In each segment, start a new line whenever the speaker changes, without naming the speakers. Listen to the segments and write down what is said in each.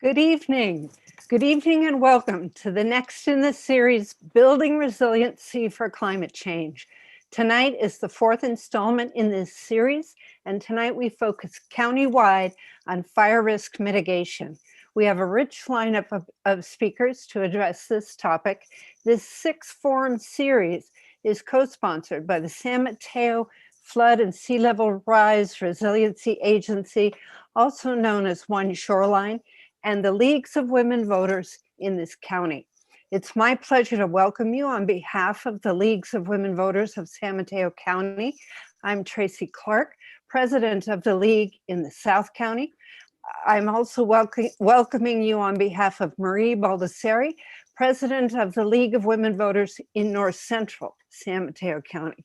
Good evening. Good evening and welcome to the next in the series, Building Resiliency for Climate Change. Tonight is the fourth installment in this series, and tonight we focus countywide on fire risk mitigation. We have a rich lineup of speakers to address this topic. This six-forum series is co-sponsored by the San Mateo Flood and Sea Level Rise Resiliency Agency, also known as OneShoreline, and the Leagues of Women Voters in this county. It's my pleasure to welcome you on behalf of the Leagues of Women Voters of San Mateo County. I'm Tracy Clark, president of the League in the South County. I'm also welcoming you on behalf of Marie Baldessari, president of the League of Women Voters in North Central San Mateo County.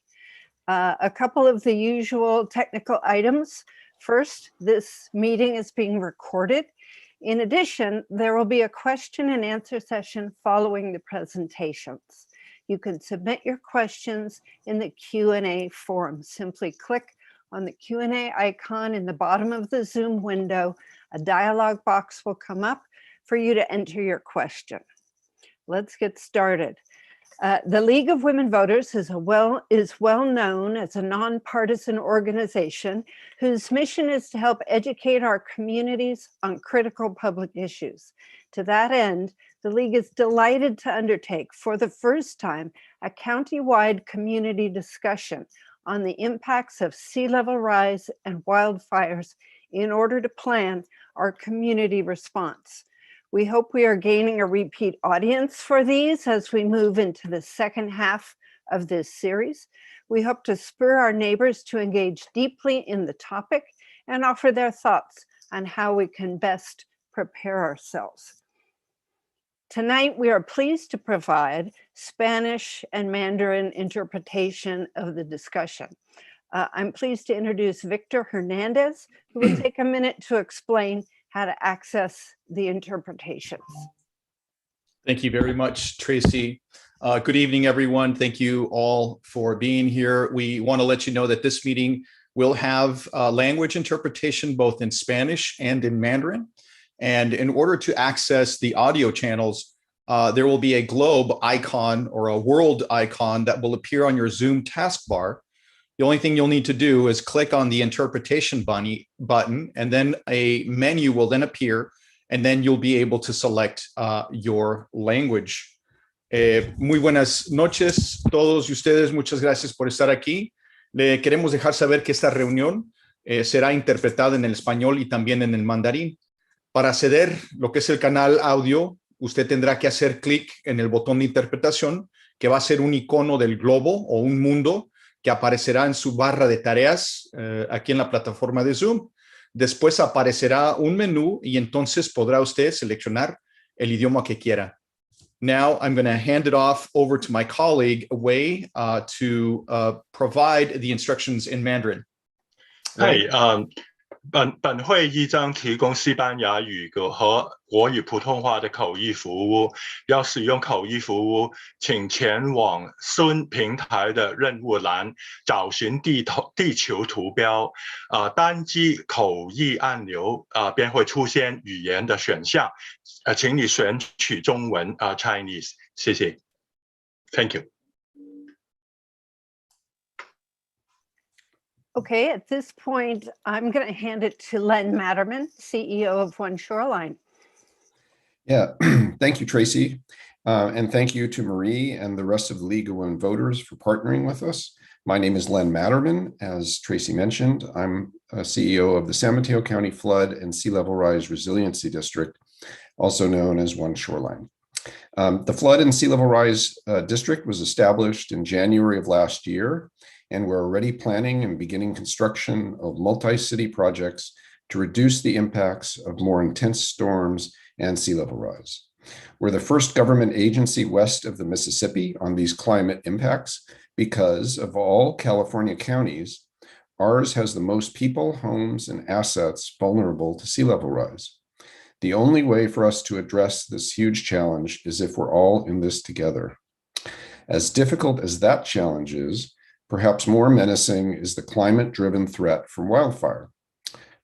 A couple of the usual technical items. First, this meeting is being recorded. In addition, there will be a question and answer session following the presentations. You can submit your questions in the Q&A forum. Simply click on the Q&A icon in the bottom of the Zoom window. A dialog box will come up for you to enter your question. Let's get started. The League of Women Voters is well known as a nonpartisan organization whose mission is to help educate our communities on critical public issues. To that end, the League is delighted to undertake for the first time a county-wide community discussion on the impacts of sea level rise and wildfires in order to plan our community response. We hope we are gaining a repeat audience for these as we move into the second half of this series. We hope to spur our neighbors to engage deeply in the topic and offer their thoughts on how we can best prepare ourselves. Tonight, we are pleased to provide Spanish and Mandarin interpretation of the discussion. I'm pleased to introduce Victor Hernandez, who will take a minute to explain how to access the interpretations.
Thank you very much, Tracy. Good evening, everyone. Thank you all for being here. We want to let you know that this meeting will have language interpretation both in Spanish and in Mandarin. And in order to access the audio channels, there will be a globe icon or a world icon that will appear on your Zoom taskbar. The only thing you'll need to do is click on the interpretation button, and then a menu will then appear, and then you'll be able to select your language. Muy buenas noches todos y ustedes. Muchas gracias por estar aquí. Le queremos dejar saber que esta reunión será interpretada en el español y también en el mandarín. Para acceder lo que es el canal audio, usted tendrá que hacer clic en el botón de interpretación, que va a ser un icono del globo o un mundo que aparecerá en su barra de tareas aquí en la plataforma de Zoom. Después aparecerá un menú y entonces podrá usted seleccionar el idioma que quiera. Now I'm going to hand it off over to my colleague, Wei, to provide the instructions in Mandarin.
Hey, 本会议将提供西班牙语和国语普通话的口译服务。要使用口译服务，请前往 Zoom 平台的任务栏，找寻地球图标，单击口译按钮，便会出现语言的选项。请你选取中文，Chinese。谢谢。Thank you.
Okay, at this point, I'm going to hand it to Len Matterman, CEO of OneShoreline.
Yeah, thank you, Tracy. And thank you to Marie and the rest of the League of Women Voters for partnering with us. My name is Len Matterman. As Tracy mentioned, I'm a CEO of the San Mateo County Flood and Sea Level Rise Resiliency District, also known as OneShoreline. The Flood and Sea Level Rise District was established in January of last year, and we're already planning and beginning construction of multi-city projects to reduce the impacts of more intense storms and sea level rise. We're the first government agency west of the Mississippi on these climate impacts because of all California counties, ours has the most people, homes, and assets vulnerable to sea level rise. The only way for us to address this huge challenge is if we're all in this together. As difficult as that challenge is, perhaps more menacing is the climate-driven threat from wildfire.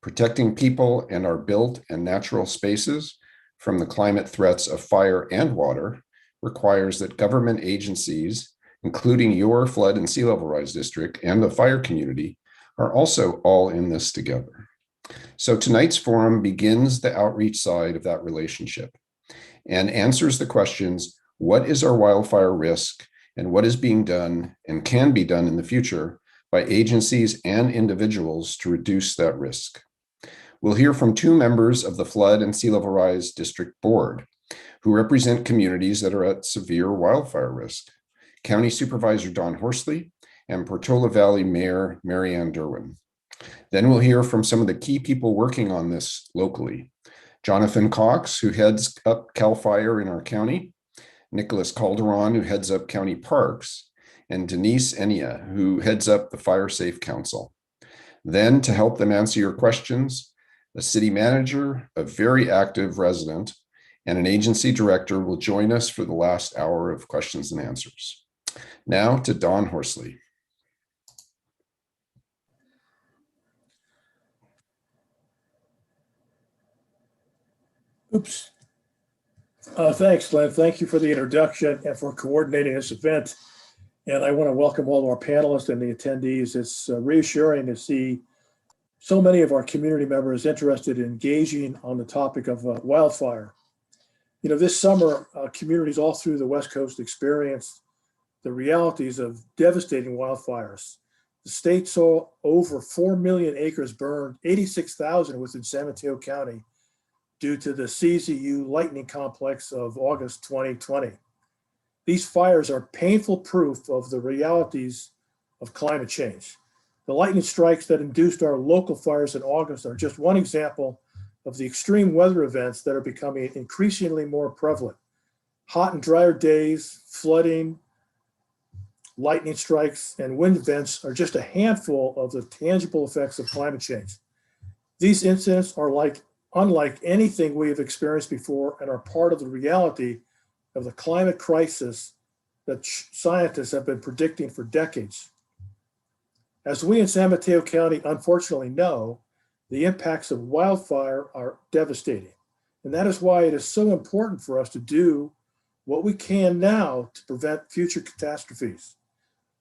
Protecting people and our built and natural spaces from the climate threats of fire and water requires that government agencies, including your flood and sea level rise district and the fire community, are also all in this together. So tonight's forum begins the outreach side of that relationship and answers the questions, what is our wildfire risk and what is being done and can be done in the future by agencies and individuals to reduce that risk. We'll hear from two members of the Flood and Sea Level Rise District Board who represent communities that are at severe wildfire risk. County Supervisor Don Horsley and Portola Valley Mayor Marianne Derwin. Then we'll hear from some of the key people working on this locally. Jonathan Cox, who heads up CAL FIRE in our county, Nicholas Calderon, who heads up county parks, and Denise Enia, who heads up the Fire Safe Council. Then, to help them answer your questions, a city manager, a very active resident, and an agency director will join us for the last hour of questions and answers. Now to Don Horsley.
Oops. Thanks, Len. Thank you for the introduction and for coordinating this event. And I want to welcome all of our panelists and the attendees. It's reassuring to see so many of our community members interested in engaging on the topic of wildfire. You know, this summer, communities all through the West Coast experienced the realities of devastating wildfires. The state saw over 4 million acres burned, 86,000 within San Mateo County, due to the CZU lightning complex of August 2020. These fires are painful proof of the realities of climate change. The lightning strikes that induced our local fires in August are just one example of the extreme weather events that are becoming increasingly more prevalent. Hot and drier days, flooding, lightning strikes, and wind events are just a handful of the tangible effects of climate change. These incidents are unlike anything we have experienced before and are part of the reality of the climate crisis that scientists have been predicting for decades. As we in San Mateo County unfortunately know, the impacts of wildfire are devastating. And that is why it is so important for us to do what we can now to prevent future catastrophes,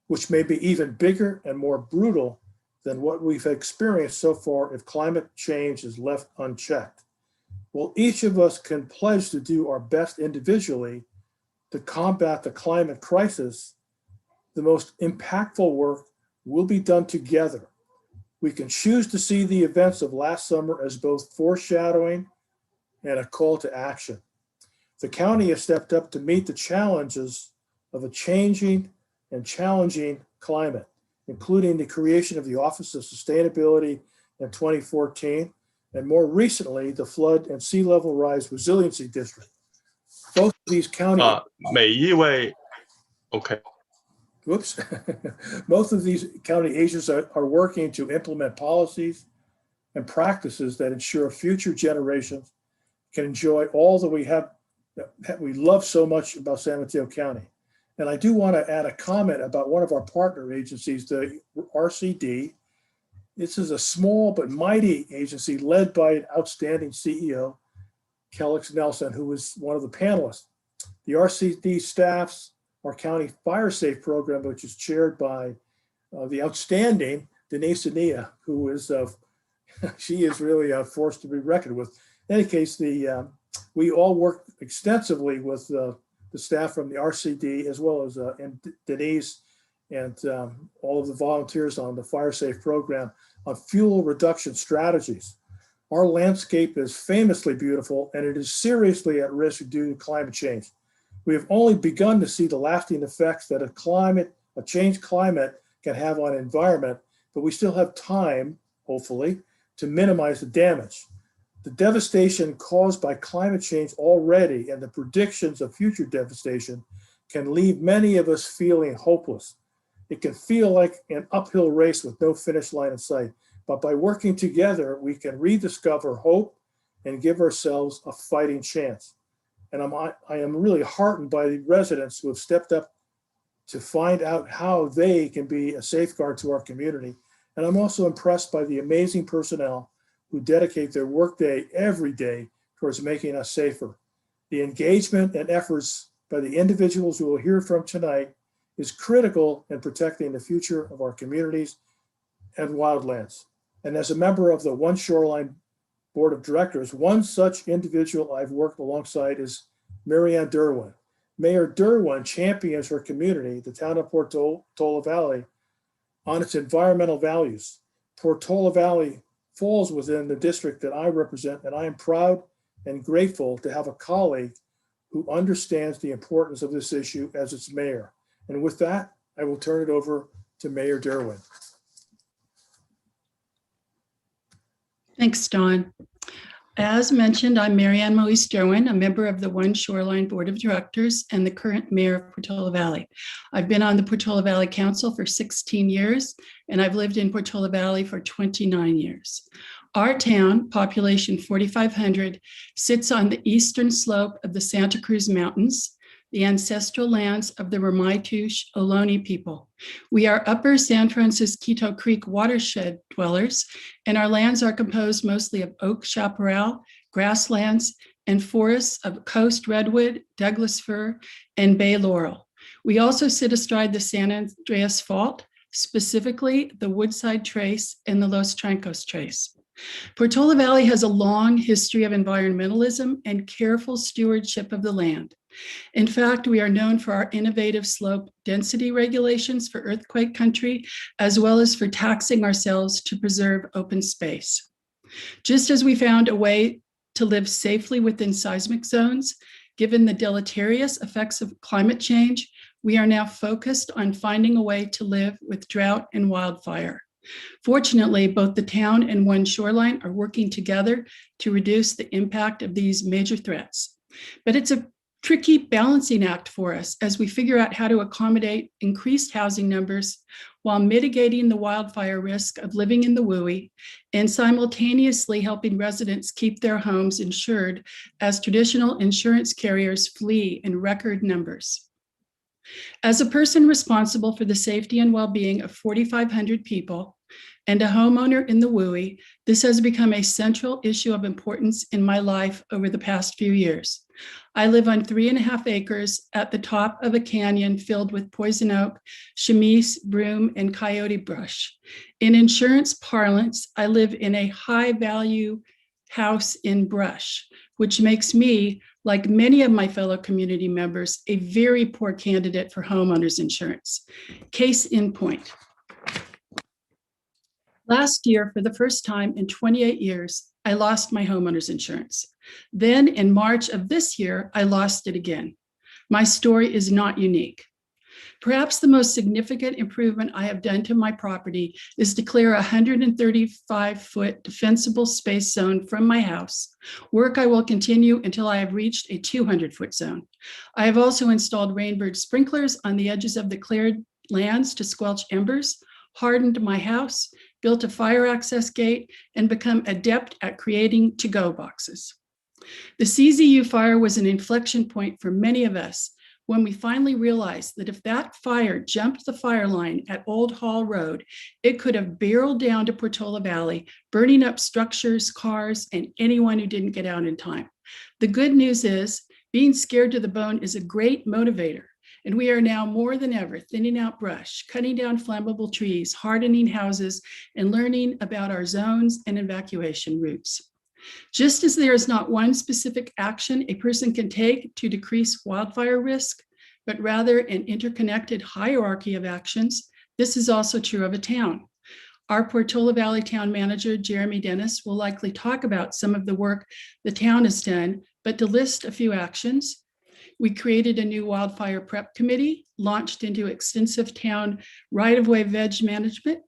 which may be even bigger and more brutal than what we've experienced so far if climate change is left unchecked. Well, each of us can pledge to do our best individually to combat the climate crisis. The most impactful work will be done together. We can choose to see the events of last summer as both foreshadowing and a call to action. The county has stepped up to meet the challenges of a changing and challenging climate, including the creation of the Office of Sustainability in 2014, and more recently, the Flood and Sea Level Rise Resiliency District. Both of these county Whoops. Both of these county agencies are working to implement policies and practices that ensure future generations can enjoy all that we love so much about San Mateo County. And I do want to add a comment about one of our partner agencies, the RCD. This is a small but mighty agency led by an outstanding CEO, Kellex Nelson, who was one of the panelists. The RCD staffs our county fire safe program, which is chaired by the outstanding Denise Enia, who is, she is really a force to be reckoned with. In any case, we all work extensively with the staff from the RCD, as well as and Denise and all of the volunteers on the fire safe program on fuel reduction strategies. Our landscape is famously beautiful, and it is seriously at risk due to climate change. We have only begun to see the lasting effects that a changed climate can have on environment, but we still have time, hopefully, to minimize the damage. The devastation caused by climate change already and the predictions of future devastation can leave many of us feeling hopeless. It can feel like an uphill race with no finish line in sight, but by working together, we can rediscover hope and give ourselves a fighting chance. And I am really heartened by the residents who have stepped up to find out how they can be a safeguard to our community. And I'm also impressed by the amazing personnel who dedicate their workday every day towards making us safer. The engagement and efforts by the individuals we will hear from tonight is critical in protecting the future of our communities and wildlands. And as a member of the OneShoreline Board of Directors, one such individual I've worked alongside is Marianne Derwin. Mayor Derwin champions her community, the town of Portola Valley, on its environmental values. Portola Valley falls within the district that I represent, and I am proud and grateful to have a colleague who understands the importance of this issue as its mayor. And with that, I will turn it over to Mayor Derwin.
Thanks, Don. As mentioned, I'm Marianne Moise Derwin, a member of the OneShoreline Board of Directors and the current mayor of Portola Valley. I've been on the Portola Valley Council for 16 years, and I've lived in Portola Valley for 29 years. Our town, population 4,500, sits on the eastern slope of the Santa Cruz Mountains, the ancestral lands of the Ramaytush Ohlone people. We are upper San Francisco Creek watershed dwellers, and our lands are composed mostly of oak chaparral, grasslands, and forests of coast redwood, Douglas fir, and bay laurel. We also sit astride the San Andreas Fault, specifically the Woodside Trace and the Los Trancos Trace. Portola Valley has a long history of environmentalism and careful stewardship of the land. In fact, we are known for our innovative slope density regulations for earthquake country, as well as for taxing ourselves to preserve open space. Just as we found a way to live safely within seismic zones, given the deleterious effects of climate change, we are now focused on finding a way to live with drought and wildfire. Fortunately, both the town and OneShoreline are working together to reduce the impact of these major threats. But it's a tricky balancing act for us as we figure out how to accommodate increased housing numbers while mitigating the wildfire risk of living in the WUI and simultaneously helping residents keep their homes insured as traditional insurance carriers flee in record numbers. As a person responsible for the safety and well-being of 4,500 people and a homeowner in the WUI, this has become a central issue of importance in my life over the past few years. I live on 3.5 acres at the top of a canyon filled with poison oak, chamise, broom, and coyote brush. In insurance parlance, I live in a high-value house in brush, which makes me, like many of my fellow community members, a very poor candidate for homeowners insurance. Case in point. Last year, for the first time in 28 years, I lost my homeowner's insurance. Then in March of this year, I lost it again. My story is not unique. Perhaps the most significant improvement I have done to my property is declare a 135-foot defensible space zone from my house, work I will continue until I have reached a 200-foot zone. I have also installed rainbird sprinklers on the edges of the cleared lands to squelch embers, hardened my house, built a fire access gate, and become adept at creating to-go boxes. The CZU fire was an inflection point for many of us when we finally realized that if that fire jumped the fire line at Old Hall Road, it could have barreled down to Portola Valley, burning up structures, cars, and anyone who didn't get out in time. The good news is being scared to the bone is a great motivator. And we are now more than ever thinning out brush, cutting down flammable trees, hardening houses, and learning about our zones and evacuation routes. Just as there is not one specific action a person can take to decrease wildfire risk, but rather an interconnected hierarchy of actions, this is also true of a town. Our Portola Valley Town Manager, Jeremy Dennis, will likely talk about some of the work the town has done, but to list a few actions, we created a new wildfire prep committee, launched into extensive town right-of-way veg management,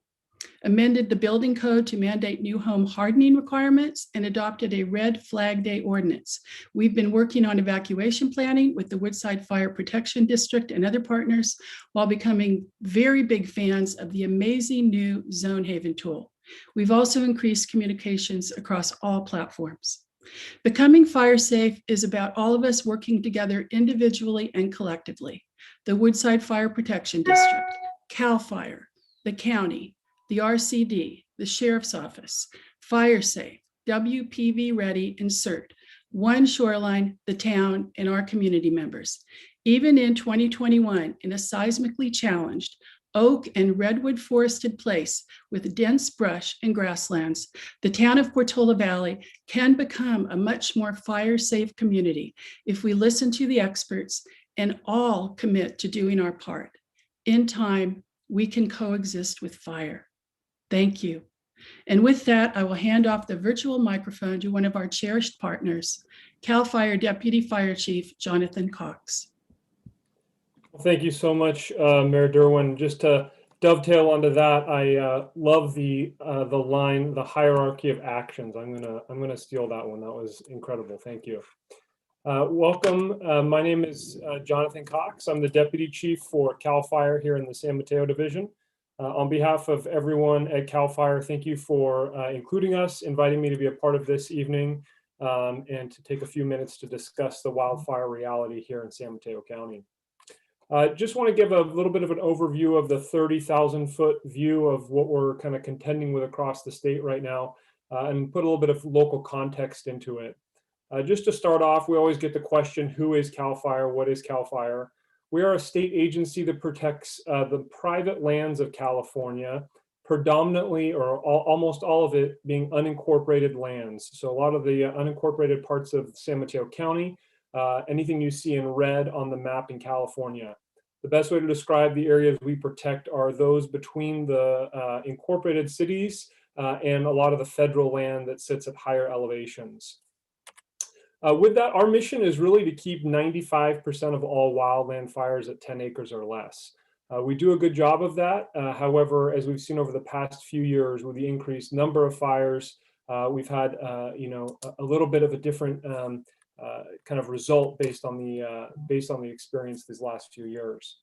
amended the building code to mandate new home hardening requirements, and adopted a red flag day ordinance. We've been working on evacuation planning with the Woodside Fire Protection District and other partners, while becoming very big fans of the amazing new Zone Haven tool. We've also increased communications across all platforms. Becoming fire safe is about all of us working together individually and collectively. The Woodside Fire Protection District, CAL FIRE, the county, the RCD, the Sheriff's Office, Fire Safe, WPV Ready, and CERT, OneShoreline, the town, and our community members. Even in 2021, in a seismically challenged oak and redwood forested place with dense brush and grasslands, the town of Portola Valley can become a much more fire-safe community if we listen to the experts and all commit to doing our part. In time, we can coexist with fire. Thank you. And with that, I will hand off the virtual microphone to one of our cherished partners, CAL FIRE Deputy Fire Chief, Jonathan Cox.
Well, thank you so much, Mayor Derwin. Just to dovetail onto that, I love the line, the hierarchy of actions. I'm gonna steal that one. That was incredible. Thank you. Welcome. My name is Jonathan Cox. I'm the Deputy Chief for CAL FIRE here in the San Mateo Division. On behalf of everyone at CAL FIRE, thank you for including us, inviting me to be a part of this evening, and to take a few minutes to discuss the wildfire reality here in San Mateo County. Just want to give a little bit of an overview of the 30,000-foot view of what we're kind of contending with across the state right now, and put a little bit of local context into it. Just to start off, we always get the question, who is CAL FIRE? What is CAL FIRE? We are a state agency that protects the private lands of California, predominantly or almost all of it being unincorporated lands. So a lot of the unincorporated parts of San Mateo County, anything you see in red on the map in California. The best way to describe the areas we protect are those between the incorporated cities and a lot of the federal land that sits at higher elevations. With that, our mission is really to keep 95% of all wildland fires at 10 acres or less. We do a good job of that. However, as we've seen over the past few years with the increased number of fires, we've had a little bit of a different kind of result based on the experience these last few years.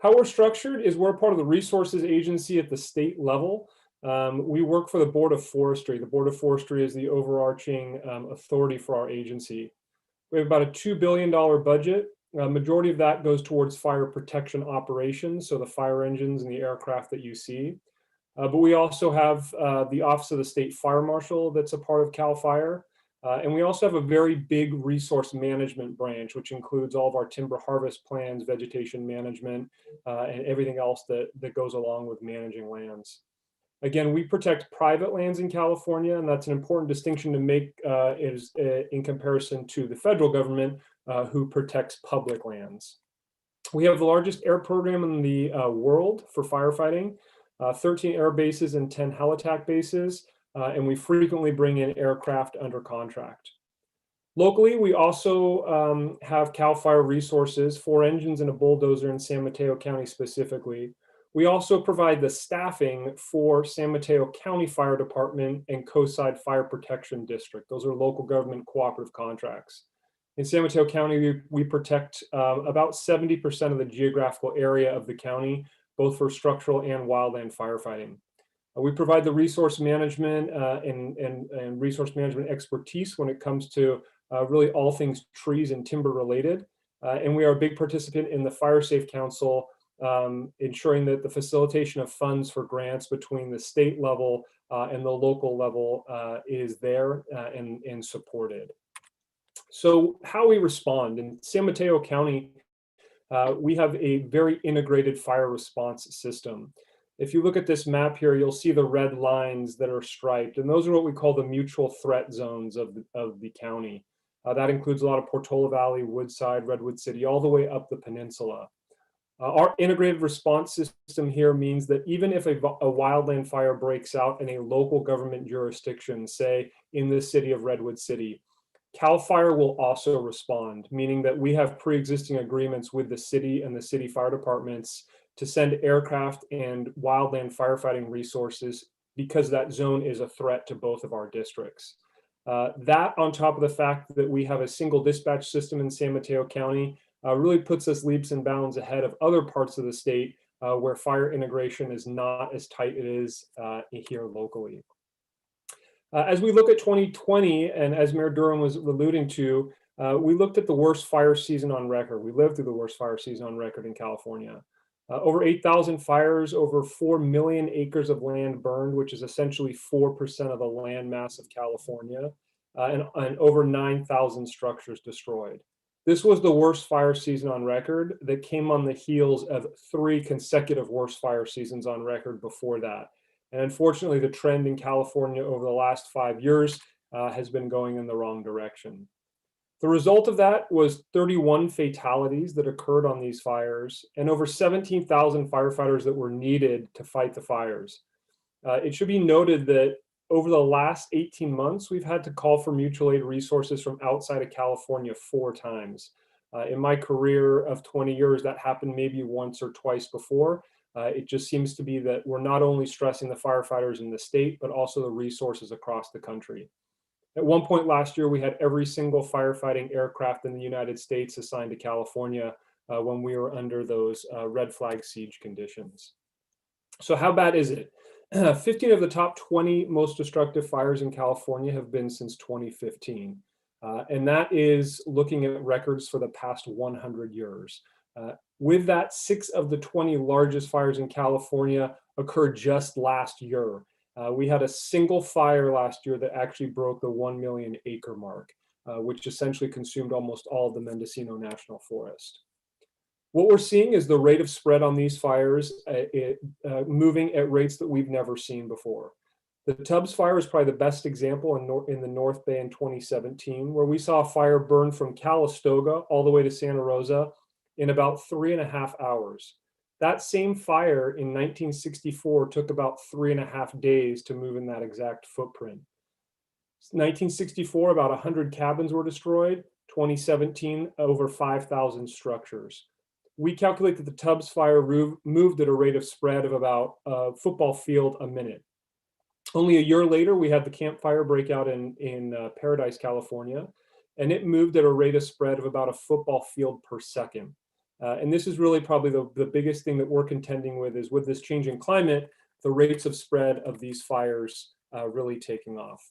How we're structured is we're part of the resources agency at the state level. We work for the Board of Forestry. The Board of Forestry is the overarching authority for our agency. We have about a $2 billion budget. A majority of that goes towards fire protection operations, so the fire engines and the aircraft that you see. But we also have the Office of the State Fire Marshal that's a part of CAL FIRE. And we also have a very big resource management branch, which includes all of our timber harvest plans, vegetation management, and everything else that goes along with managing lands. Again, we protect private lands in California, and that's an important distinction to make in comparison to the federal government, who protects public lands. We have the largest air program in the world for firefighting, 13 air bases and 10 helitack bases, and we frequently bring in aircraft under contract. Locally, we also have CAL FIRE resources, 4 engines and a bulldozer in San Mateo County specifically. We also provide the staffing for San Mateo County Fire Department and Coastside Fire Protection District. Those are local government cooperative contracts. In San Mateo County, we protect about 70% of the geographical area of the county, both for structural and wildland firefighting. We provide the resource management and resource management expertise when it comes to really all things trees and timber related. And we are a big participant in the Fire Safe Council, ensuring that the facilitation of funds for grants between the state level and the local level is there and supported. So how we respond in San Mateo County, we have a very integrated fire response system. If you look at this map here, you'll see the red lines that are striped, and those are what we call the mutual threat zones of the county. That includes a lot of Portola Valley, Woodside, Redwood City, all the way up the peninsula. Our integrated response system here means that even if a wildland fire breaks out in a local government jurisdiction, say in the city of Redwood City, CAL FIRE will also respond, meaning that we have pre-existing agreements with the city and the city fire departments to send aircraft and wildland firefighting resources because that zone is a threat to both of our districts. That on top of the fact that we have a single dispatch system in San Mateo County really puts us leaps and bounds ahead of other parts of the state where fire integration is not as tight as it is here locally. As we look at 2020, and as Mayor Durham was alluding to, we looked at the worst fire season on record. We lived through the worst fire season on record in California. Over 8,000 fires, over 4 million acres of land burned, which is essentially 4% of the land mass of California. and over 9,000 structures destroyed. This was the worst fire season on record that came on the heels of 3 consecutive worst fire seasons on record before that. And unfortunately, the trend in California over the last 5 years has been going in the wrong direction. The result of that was 31 fatalities that occurred on these fires and over 17,000 firefighters that were needed to fight the fires. It should be noted that over the last 18 months, we've had to call for mutual aid resources from outside of California 4 times. In my career of 20 years, that happened maybe once or twice before. It just seems to be that we're not only stressing the firefighters in the state, but also the resources across the country. At one point last year, we had every single firefighting aircraft in the United States assigned to California when we were under those red flag siege conditions. So how bad is it? 15 of the top 20 most destructive fires in California have been since 2015. And that is looking at records for the past 100 years. With that, 6 of the 20 largest fires in California occurred just last year. We had a single fire last year that actually broke the 1 million acre mark, which essentially consumed almost all of the Mendocino National Forest. What we're seeing is the rate of spread on these fires moving at rates that we've never seen before. The Tubbs fire is probably the best example in the North Bay in 2017, where we saw a fire burn from Calistoga all the way to Santa Rosa in about 3.5 hours. That same fire in 1964 took about 3.5 days to move in that exact footprint. 1964, about 100 cabins were destroyed. 2017, over 5,000 structures. We calculate that the Tubbs fire moved at a rate of spread of about a football field a minute. Only a year later, we had the Camp Fire breakout in Paradise, California, and it moved at a rate of spread of about a football field per second. And this is really probably the biggest thing that we're contending with is with this changing climate, the rates of spread of these fires really taking off.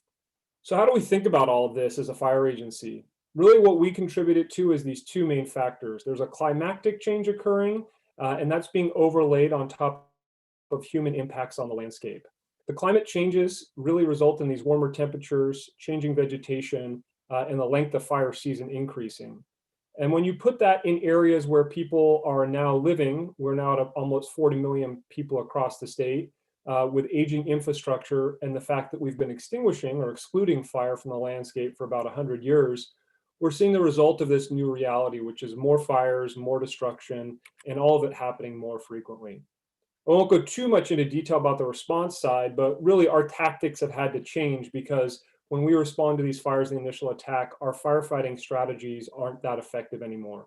So how do we think about all of this as a fire agency? Really what we contributed to is these 2 main factors. There's a climactic change occurring, and that's being overlaid on top of human impacts on the landscape. The climate changes really result in these warmer temperatures, changing vegetation, and the length of fire season increasing. And when you put that in areas where people are now living, we're now at almost 40 million people across the state, with aging infrastructure and the fact that we've been extinguishing or excluding fire from the landscape for about 100 years, we're seeing the result of this new reality, which is more fires, more destruction, and all of it happening more frequently. I won't go too much into detail about the response side, but really our tactics have had to change because when we respond to these fires in the initial attack, our firefighting strategies aren't that effective anymore.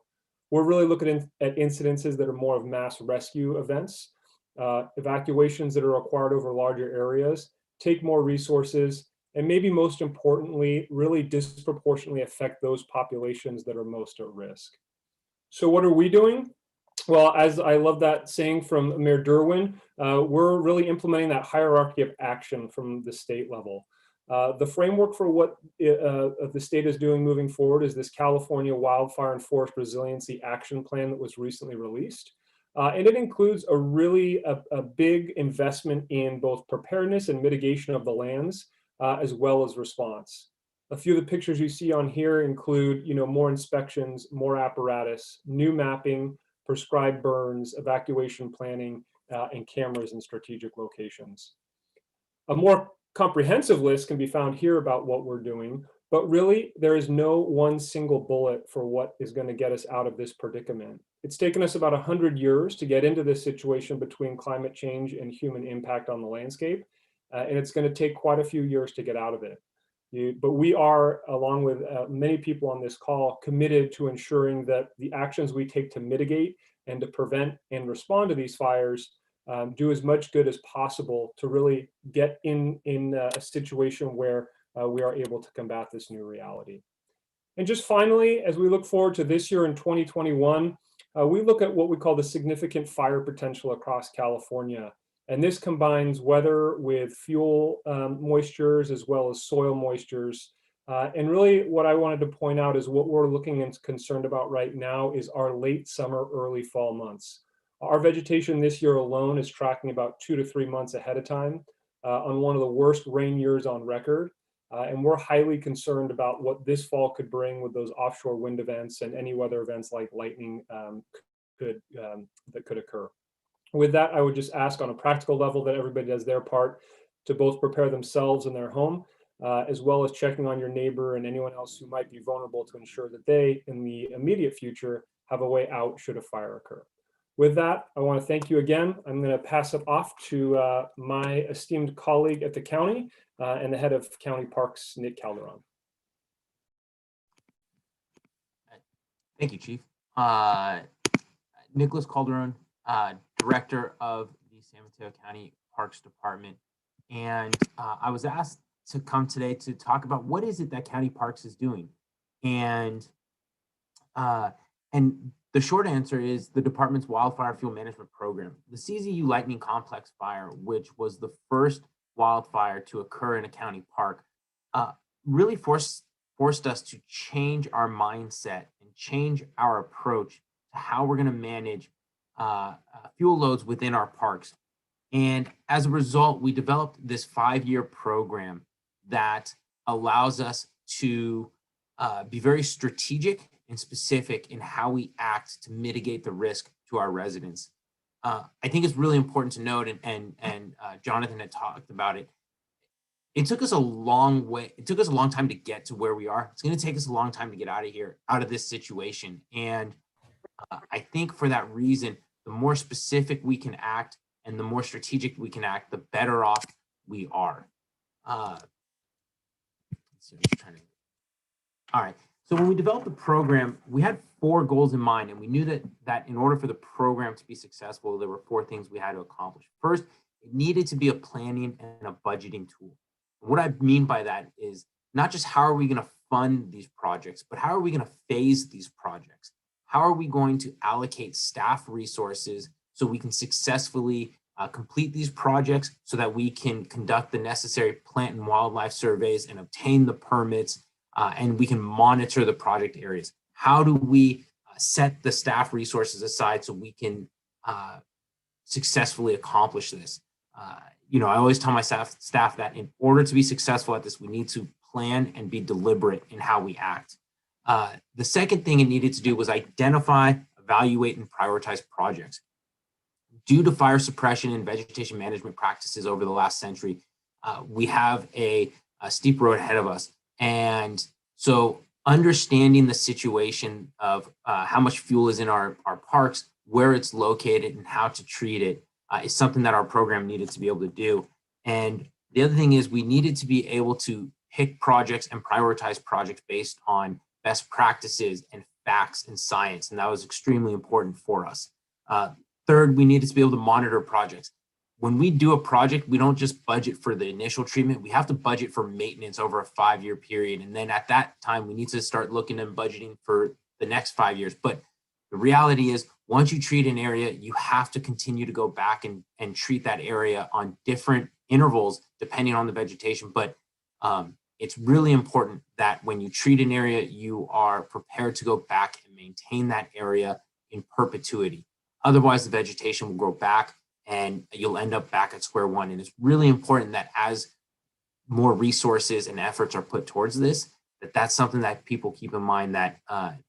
We're really looking at incidences that are more of mass rescue events, evacuations that are required over larger areas, take more resources, and maybe most importantly, really disproportionately affect those populations that are most at risk. So what are we doing? Well, as I love that saying from Mayor Derwin, we're really implementing that hierarchy of action from the state level. The framework for what the state is doing moving forward is this California Wildfire and Forest Resiliency Action Plan that was recently released. And it includes a big investment in both preparedness and mitigation of the lands, as well as response. A few of the pictures you see on here include, more inspections, more apparatus, new mapping, prescribed burns, evacuation planning, and cameras in strategic locations. A more comprehensive list can be found here about what we're doing, but really there is no one single bullet for what is going to get us out of this predicament. It's taken us about 100 years to get into this situation between climate change and human impact on the landscape, and it's going to take quite a few years to get out of it. But we are, along with many people on this call, committed to ensuring that the actions we take to mitigate and to prevent and respond to these fires do as much good as possible to really get in a situation where we are able to combat this new reality. And just finally, as we look forward to this year in 2021, we look at what we call the significant fire potential across California. And this combines weather with fuel moistures as well as soil moistures. And really what I wanted to point out is what we're looking and concerned about right now is our late summer, early fall months. Our vegetation this year alone is tracking about 2 to 3 months ahead of time on one of the worst rain years on record. And we're highly concerned about what this fall could bring with those offshore wind events and any weather events like lightning that could occur. With that, I would just ask on a practical level that everybody does their part to both prepare themselves and their home, as well as checking on your neighbor and anyone else who might be vulnerable to ensure that they, in the immediate future, have a way out should a fire occur. With that, I want to thank you again. I'm going to pass it off to my esteemed colleague at the county and the head of County Parks, Nick Calderon.
Thank you, Chief. Nicholas Calderon, Director of the San Mateo County Parks Department. And I was asked to come today to talk about what is it that County Parks is doing. And the short answer is the department's wildfire fuel management program. The CZU Lightning Complex fire, which was the first wildfire to occur in a county park, really forced us to change our mindset and change our approach to how we're going to manage fuel loads within our parks. And as a result, we developed this 5-year program that allows us to be very strategic and specific in how we act to mitigate the risk to our residents. I think it's really important to note, and Jonathan had talked about it. It took us a long way. It took us a long time to get to where we are. It's going to take us a long time to get out of here, out of this situation. And I think for that reason, the more specific we can act and the more strategic we can act, the better off we are. All right. So when we developed the program, we had 4 goals in mind, and we knew that in order for the program to be successful, there were 4 things we had to accomplish. First, it needed to be a planning and a budgeting tool. What I mean by that is not just how are we going to fund these projects, but how are we going to phase these projects? How are we going to allocate staff resources so we can successfully complete these projects so that we can conduct the necessary plant and wildlife surveys and obtain the permits, and we can monitor the project areas? How do we set the staff resources aside so we can successfully accomplish this? I always tell my staff that in order to be successful at this, we need to plan and be deliberate in how we act. The second thing it needed to do was identify, evaluate, and prioritize projects. Due to fire suppression and vegetation management practices over the last century, we have a steep road ahead of us. And so understanding the situation of how much fuel is in our parks, where it's located, and how to treat it is something that our program needed to be able to do. And the other thing is we needed to be able to pick projects and prioritize projects based on best practices and facts and science. And that was extremely important for us. Third, we needed to be able to monitor projects. When we do a project, we don't just budget for the initial treatment. We have to budget for maintenance over a 5-year period. And then at that time, we need to start looking and budgeting for the next 5 years. But the reality is, once you treat an area, you have to continue to go back and treat that area on different intervals, depending on the vegetation. But it's really important that when you treat an area, you are prepared to go back and maintain that area in perpetuity. Otherwise, the vegetation will grow back and you'll end up back at square one. And it's really important that as more resources and efforts are put towards this, that's something that people keep in mind, that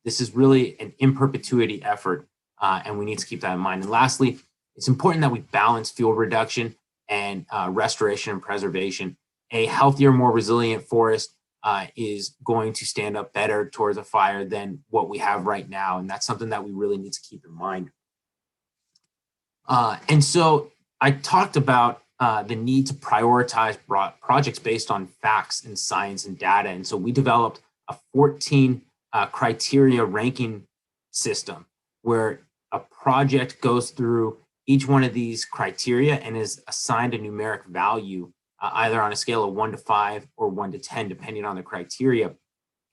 this is really an in perpetuity effort, and we need to keep that in mind. And lastly, it's important that we balance fuel reduction and restoration and preservation. A healthier, more resilient forest is going to stand up better towards a fire than what we have right now. And that's something that we really need to keep in mind. And so I talked about the need to prioritize projects based on facts and science and data. And so we developed a 14 criteria ranking system where a project goes through each one of these criteria and is assigned a numeric value, either on a scale of 1 to 5 or 1 to 10, depending on the criteria.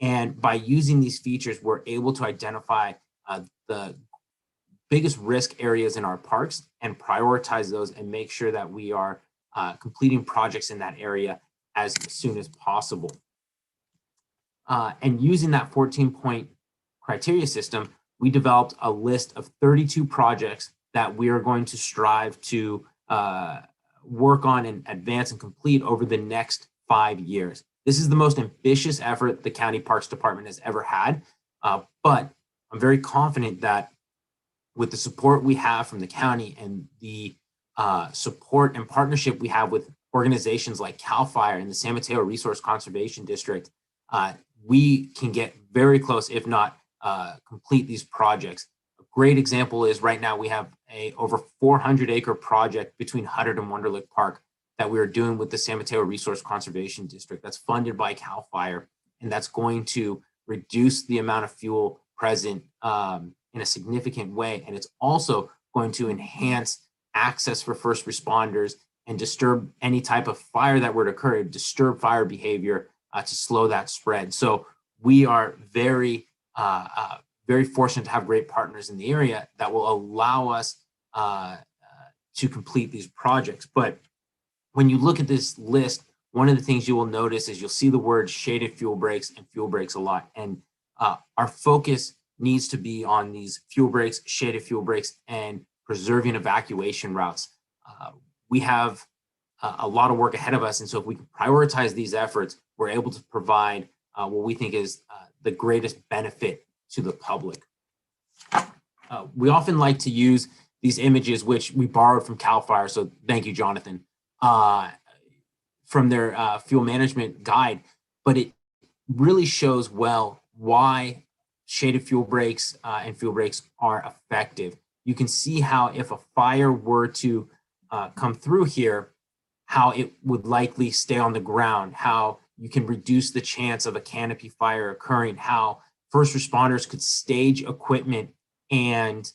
And by using these features, we're able to identify the biggest risk areas in our parks and prioritize those and make sure that we are completing projects in that area as soon as possible. And using that 14-point criteria system, we developed a list of 32 projects that we are going to strive to work on and advance and complete over the next 5 years. This is the most ambitious effort the County Parks Department has ever had, but I'm very confident that with the support we have from the county and the support and partnership we have with organizations like CAL FIRE and the San Mateo Resource Conservation District, we can get very close, if not complete these projects. A great example is right now we have a over 400-acre project between Huddard and Wonderlick Park that we are doing with the San Mateo Resource Conservation District that's funded by CAL FIRE, and that's going to reduce the amount of fuel present in a significant way. And it's also going to enhance access for first responders and disturb any type of fire that would occur, disturb fire behavior to slow that spread. So we are very, very fortunate to have great partners in the area that will allow us to complete these projects. But when you look at this list, one of the things you will notice is you'll see the word shaded fuel breaks and fuel breaks a lot. And our focus needs to be on these fuel breaks, shaded fuel breaks, and preserving evacuation routes. We have a lot of work ahead of us. And so if we can prioritize these efforts, we're able to provide what we think is the greatest benefit to the public. We often like to use these images, which we borrowed from CAL FIRE. So thank you, Jonathan, from their fuel management guide, but it really shows well why shaded fuel breaks and fuel breaks are effective. You can see how if a fire were to come through here, how it would likely stay on the ground, how you can reduce the chance of a canopy fire occurring, how first responders could stage equipment and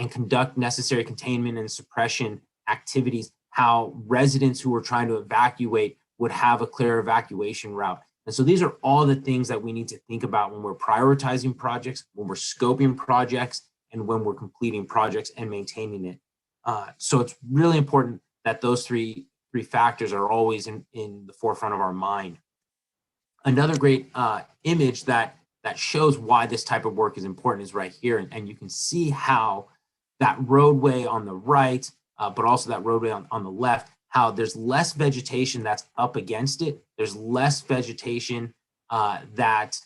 conduct necessary containment and suppression activities, how residents who are trying to evacuate would have a clear evacuation route. And so these are all the things that we need to think about when we're prioritizing projects, when we're scoping projects, and when we're completing projects and maintaining it. So it's really important that those three factors are always in the forefront of our mind. Another great image that shows why this type of work is important is right here. And you can see how that roadway on the right, but also that roadway on the left, how there's less vegetation that's up against it. There's less vegetation that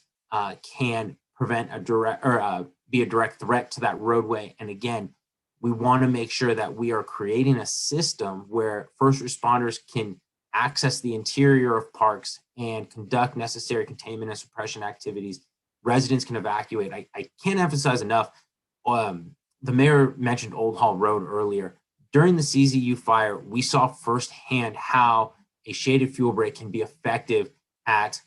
can prevent a direct or be a direct threat to that roadway. And again, we want to make sure that we are creating a system where first responders can access the interior of parks and conduct necessary containment and suppression activities. Residents can evacuate. I can't emphasize enough. The mayor mentioned Old Hall Road earlier. During the CZU fire, we saw firsthand how a shaded fuel break can be effective at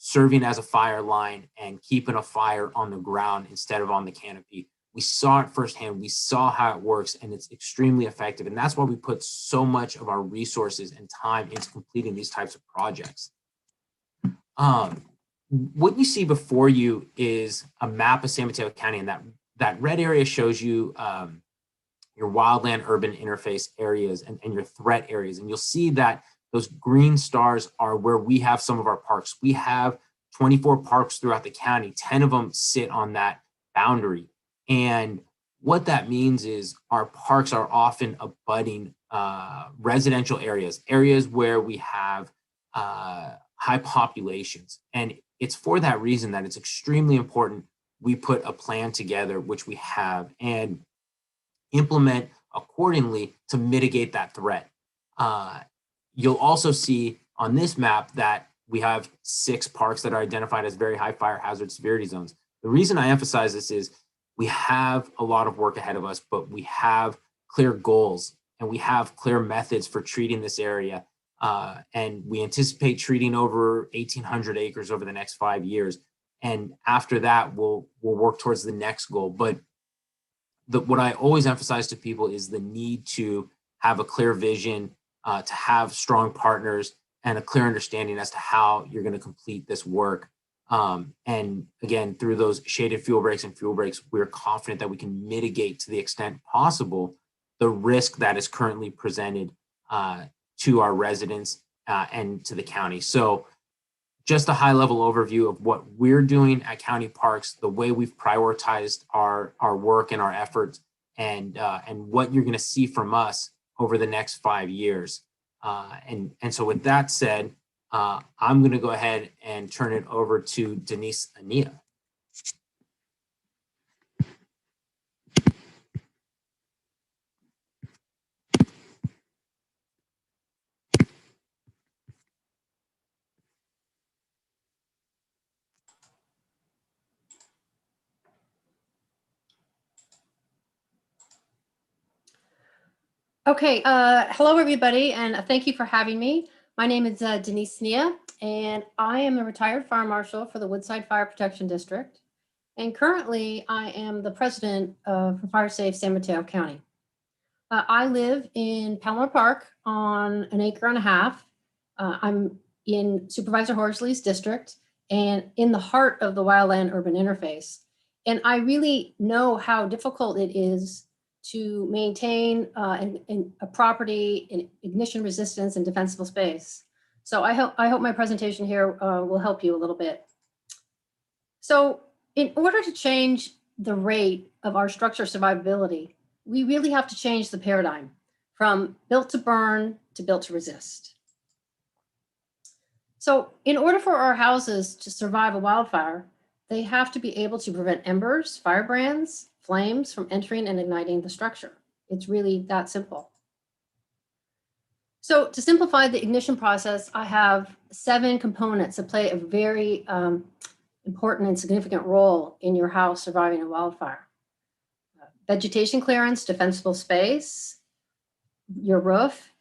serving as a fire line and keeping a fire on the ground instead of on the canopy. We saw it firsthand. We saw how it works, and it's extremely effective. And that's why we put so much of our resources and time into completing these types of projects. What you see before you is a map of San Mateo County, and that red area shows you your wildland urban interface areas and your threat areas. And you'll see that those green stars are where we have some of our parks. We have 24 parks throughout the county. 10 of them sit on that boundary. And what that means is our parks are often abutting residential areas where we have high populations. And it's for that reason that it's extremely important we put a plan together, which we have, and implement accordingly to mitigate that threat. You'll also see on this map that we have 6 parks that are identified as very high fire hazard severity zones. The reason I emphasize this is we have a lot of work ahead of us, but we have clear goals and we have clear methods for treating this area. And we anticipate treating over 1,800 acres over the next 5 years. And after that, we'll work towards the next goal. But what I always emphasize to people is the need to have a clear vision, to have strong partners, and a clear understanding as to how you're going to complete this work. And again, through those shaded fuel breaks and fuel breaks, we're confident that we can mitigate to the extent possible the risk that is currently presented to our residents and to the county. So just a high level overview of what we're doing at County Parks, the way we've prioritized our work and our efforts, and what you're going to see from us over the next 5 years. And so with that said, I'm going to go ahead and turn it over to Denise Ania.
Okay, hello everybody, and thank you for having me. My name is Denise Nia, and I am a retired fire marshal for the Woodside Fire Protection District. And currently, I am the president for Fire Safe San Mateo County. I live in Palmer Park on an acre and a half. I'm in Supervisor Horsley's district and in the heart of the wildland urban interface. And I really know how difficult it is to maintain a property in ignition resistance and defensible space. So I hope my presentation here will help you a little bit. So in order to change the rate of our structure survivability, we really have to change the paradigm from built to burn to built to resist. So in order for our houses to survive a wildfire, they have to be able to prevent embers, firebrands, flames from entering and igniting the structure. It's really that simple. So to simplify the ignition process, I have 7 components that play a very important and significant role in your house surviving a wildfire. Vegetation clearance, defensible space, your roof,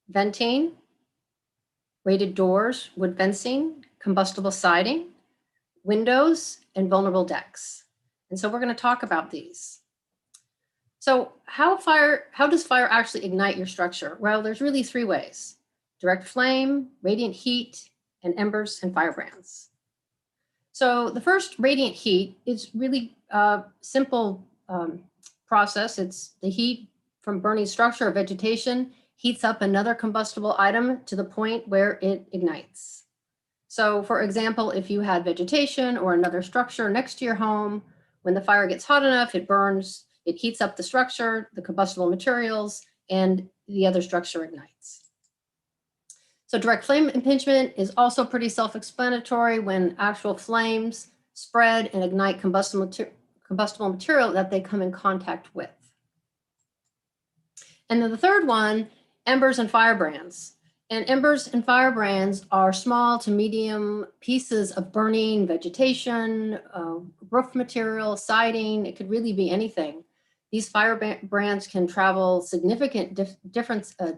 venting, rated doors, wood fencing, combustible siding, windows, and vulnerable decks. And so we're going to talk about these. So how does fire actually ignite your structure? Well, there's really 3 ways: direct flame, radiant heat, and embers and firebrands. So the first, radiant heat, is really a simple process. It's the heat from burning structure or vegetation heats up another combustible item to the point where it ignites. So for example, if you had vegetation or another structure next to your home, when the fire gets hot enough, it burns, it heats up the structure, the combustible materials, and the other structure ignites. So direct flame impingement is also pretty self-explanatory. When actual flames spread and ignite combustible material that they come in contact with. And then the third one, embers and firebrands. And embers and firebrands are small to medium pieces of burning vegetation, roof material, siding. It could really be anything. These firebrands can travel significant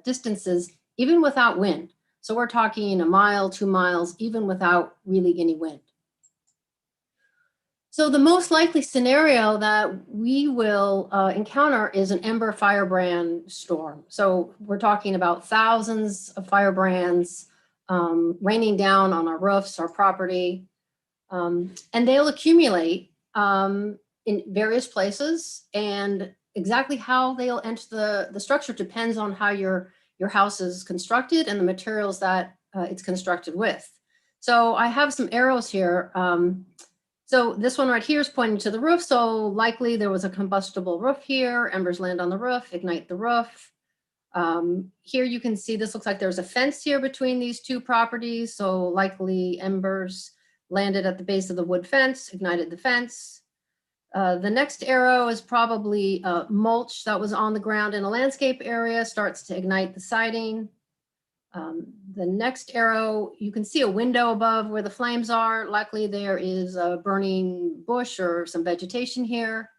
distances even without wind. So we're talking 1 mile, 2 miles, even without really any wind. So the most likely scenario that we will encounter is an ember firebrand storm. So we're talking about thousands of firebrands raining down on our roofs, our property, and they'll accumulate in various places. And exactly how they'll enter the structure depends on how your house is constructed and the materials that it's constructed with. So I have some arrows here. So this one right here is pointing to the roof. So likely there was a combustible roof here. Embers land on the roof, ignite the roof. Here you can see this looks like there's a fence here between these 2 properties. So likely embers landed at the base of the wood fence, ignited the fence. The next arrow is probably mulch that was on the ground in a landscape area, starts to ignite the siding. The next arrow, you can see a window above where the flames are. Likely there is a burning bush or some vegetation here.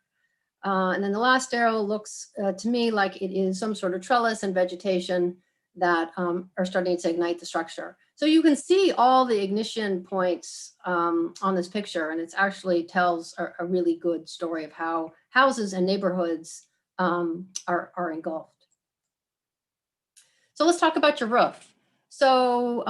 And then the last arrow looks to me like it is some sort of trellis and vegetation that are starting to ignite the structure. So you can see all the ignition points on this picture, and it actually tells a really good story of how houses and neighborhoods are engulfed. So let's talk about your roof. So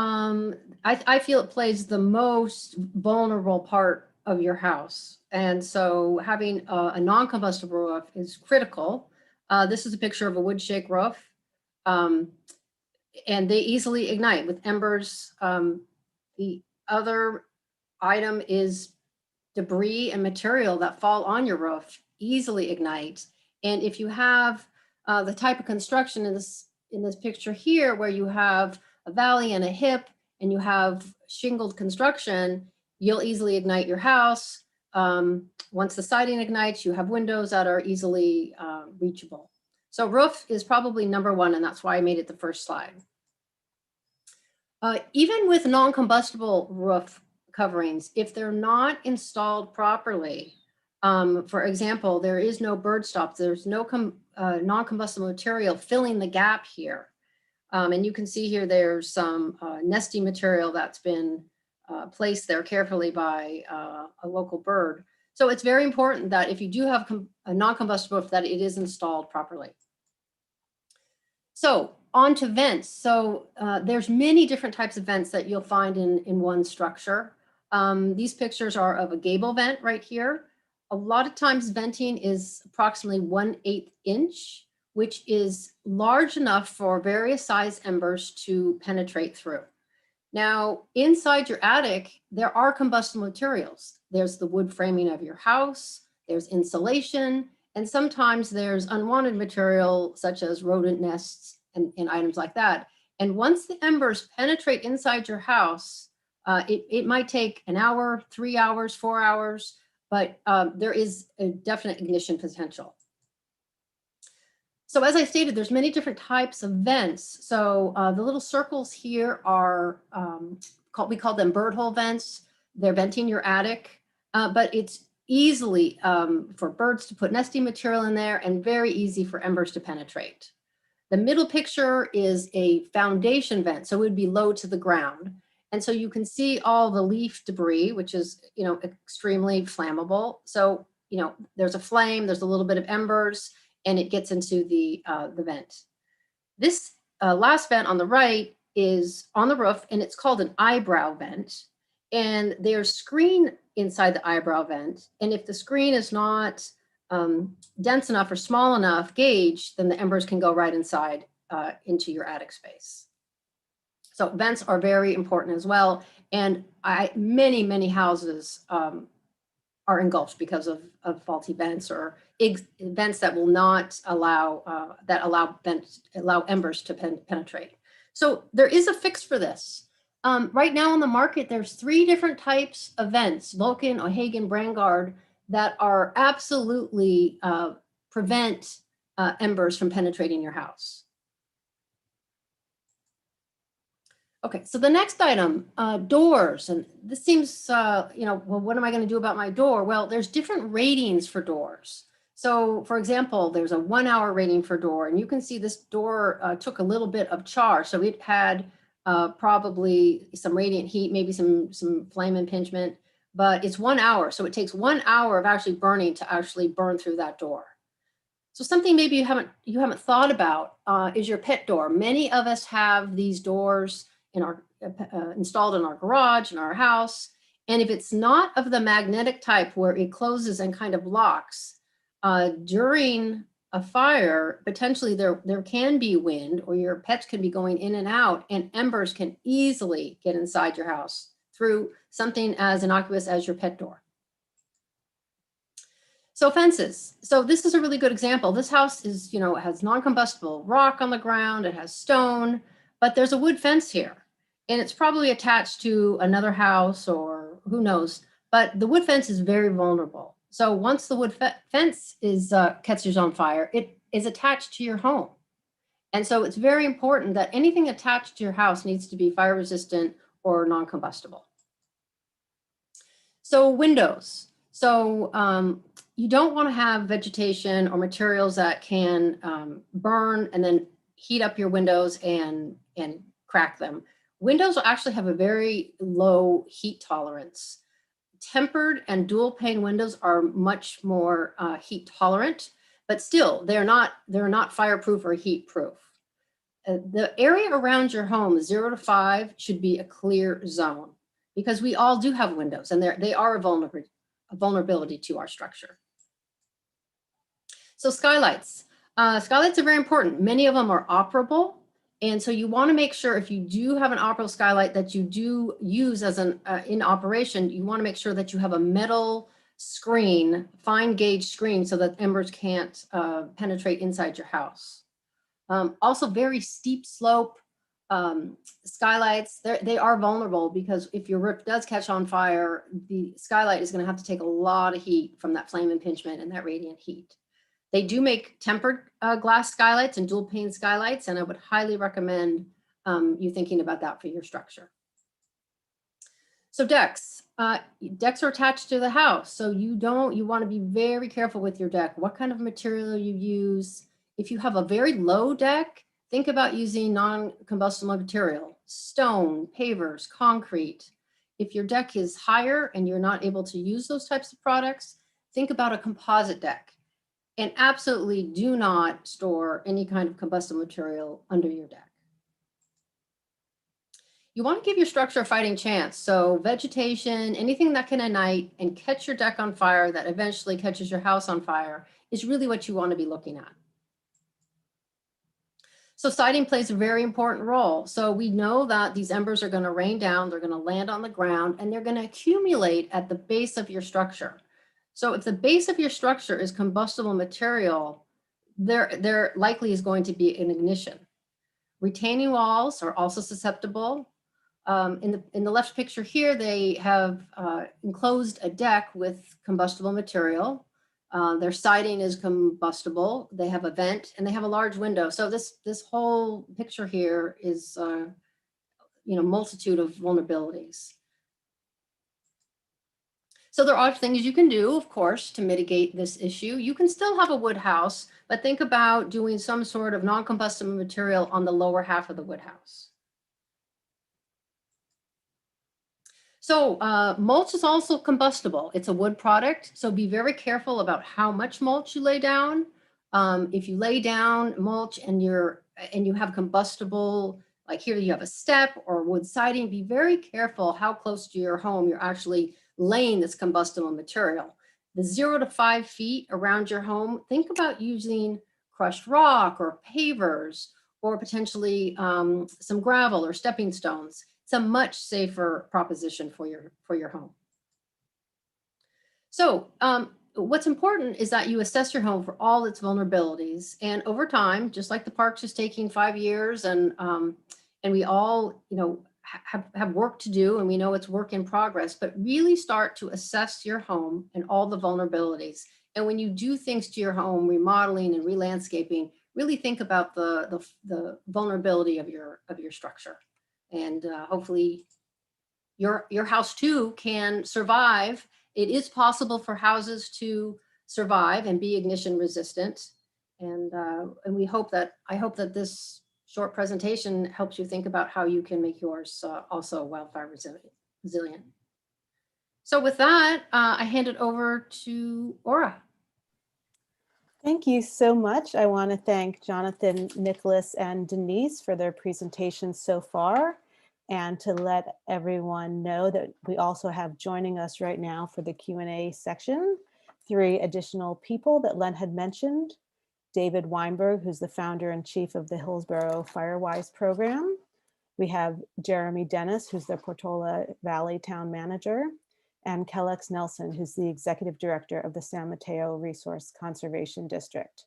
I feel it plays the most vulnerable part of your house. And so having a non-combustible roof is critical. This is a picture of a wood shake roof. And they easily ignite with embers. The other item is debris and material that fall on your roof easily ignite. And if you have the type of construction in this picture here, where you have a valley and a hip and you have shingled construction, you'll easily ignite your house. Once the siding ignites, you have windows that are easily reachable. So roof is probably number one, and that's why I made it the first slide. Even with non-combustible roof coverings, if they're not installed properly, for example, there is no bird stop, there's no non-combustible material filling the gap here. And you can see here there's some nesting material that's been placed there carefully by a local bird. So it's very important that if you do have a non-combustible roof, that it is installed properly. So on to vents. So there's many different types of vents that you'll find in one structure. These pictures are of a gable vent right here. A lot of times venting is approximately 1/8 inch, which is large enough for various size embers to penetrate through. Now, inside your attic, there are combustible materials. There's the wood framing of your house, there's insulation, and sometimes there's unwanted material such as rodent nests and items like that. And once the embers penetrate inside your house, it might take an hour, 3 hours, 4 hours, but there is a definite ignition potential. So as I stated, there's many different types of vents. So the little circles here are, we call them bird hole vents. They're venting your attic, but it's easily for birds to put nesting material in there and very easy for embers to penetrate. The middle picture is a foundation vent, so it would be low to the ground. And so you can see all the leaf debris, which is, extremely flammable. So, there's a flame, there's a little bit of embers, and it gets into the vent. This last vent on the right is on the roof, and it's called an eyebrow vent. And there's screen inside the eyebrow vent. And if the screen is not dense enough or small enough gauge, then the embers can go right inside into your attic space. So vents are very important as well. And many, many houses are engulfed because of faulty vents or vents that will not allow, allow embers to penetrate. So there is a fix for this. Right now on the market, there's 3 different types of vents, Vulcan, O'Hagan, Brangard, that are absolutely prevent embers from penetrating your house. Okay, so the next item, doors. And this seems, well, what am I going to do about my door? Well, there's different ratings for doors. So for example, there's a 1-hour rating for door, and you can see this door took a little bit of char. So it had probably some radiant heat, maybe some flame impingement, but it's 1 hour. So it takes 1 hour of actually burning to actually burn through that door. So something maybe you haven't thought about is your pet door. Many of us have these doors installed in our garage, in our house. And if it's not of the magnetic type where it closes and kind of locks, during a fire, potentially there can be wind, or your pets can be going in and out, and embers can easily get inside your house through something as innocuous as your pet door. So fences. So this is a really good example. This house is, has non-combustible rock on the ground, it has stone, but there's a wood fence here. And it's probably attached to another house or who knows, but the wood fence is very vulnerable. So once the wood fence catches on fire, it is attached to your home. And so it's very important that anything attached to your house needs to be fire resistant or non-combustible. So windows. So you don't want to have vegetation or materials that can burn and then heat up your windows and crack them. Windows will actually have a very low heat tolerance. Tempered and dual pane windows are much more heat tolerant, but still they're not fireproof or heat proof. The area around your home, 0 to 5, should be a clear zone because we all do have windows and they are a vulnerability to our structure. So skylights. Skylights are very important. Many of them are operable. And so you want to make sure if you do have an operable skylight that you do use as in operation, you want to make sure that you have a metal screen, fine gauge screen, so that embers can't penetrate inside your house. Also very steep slope Skylights, they are vulnerable because if your roof does catch on fire, the skylight is going to have to take a lot of heat from that flame impingement and that radiant heat. They do make tempered glass skylights and dual pane skylights, and I would highly recommend you thinking about that for your structure. So decks. Decks are attached to the house, so you want to be very careful with your deck. What kind of material you use. If you have a very low deck, think about using non-combustible material, stone, pavers, concrete. If your deck is higher and you're not able to use those types of products, think about a composite deck. And absolutely do not store any kind of combustible material under your deck. You want to give your structure a fighting chance. So vegetation, anything that can ignite and catch your deck on fire that eventually catches your house on fire is really what you want to be looking at. So siding plays a very important role. So we know that these embers are going to rain down, they're going to land on the ground, and they're going to accumulate at the base of your structure. So if the base of your structure is combustible material, there likely is going to be an ignition. Retaining walls are also susceptible. In the left picture here, they have enclosed a deck with combustible material. Their siding is combustible. They have a vent and they have a large window. So this whole picture here is, multitude of vulnerabilities. So there are things you can do, of course, to mitigate this issue. You can still have a wood house, but think about doing some sort of non-combustible material on the lower half of the wood house. So mulch is also combustible. It's a wood product, so be very careful about how much mulch you lay down. If you lay down mulch and you have combustible, like here you have a step or wood siding, be very careful how close to your home you're actually laying this combustible material. The 0 to 5 feet around your home, think about using crushed rock or pavers or potentially some gravel or stepping stones. It's a much safer proposition for your home. So what's important is that you assess your home for all its vulnerabilities, and over time, just like the parks is taking 5 years, and we all have work to do, and we know it's work in progress, but really start to assess your home and all the vulnerabilities. And when you do things to your home, remodeling and re-landscaping, really think about the vulnerability of your structure. And hopefully your house too can survive. It is possible for houses to survive and be ignition resistant. And I hope that this short presentation helps you think about how you can make yours also wildfire resilient. So with that, I hand it over to Aura.
Thank you so much. I want to thank Jonathan, Nicholas, and Denise for their presentations so far, and to let everyone know that we also have joining us right now for the Q&A section 3 additional people that Len had mentioned. David Weinberg, who's the founder and chief of the Hillsborough Firewise program. We have Jeremy Dennis, who's the Portola Valley town manager, and Kellex Nelson, who's the executive director of the San Mateo Resource Conservation District.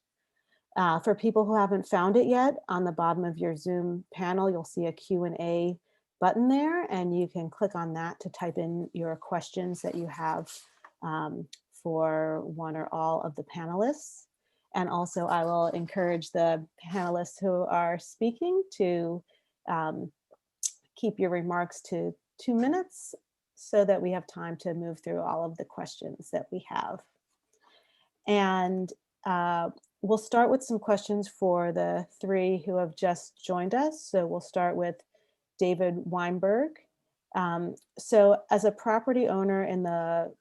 For people who haven't found it yet, on the bottom of your Zoom panel, you'll see a Q&A button there, and you can click on that to type in your questions that you have for one or all of the panelists. And also I will encourage the panelists who are speaking to keep your remarks to 2 minutes so that we have time to move through all of the questions that we have. And we'll start with some questions for the 3 who have just joined us. So we'll start with David Weinberg. So as a property owner in the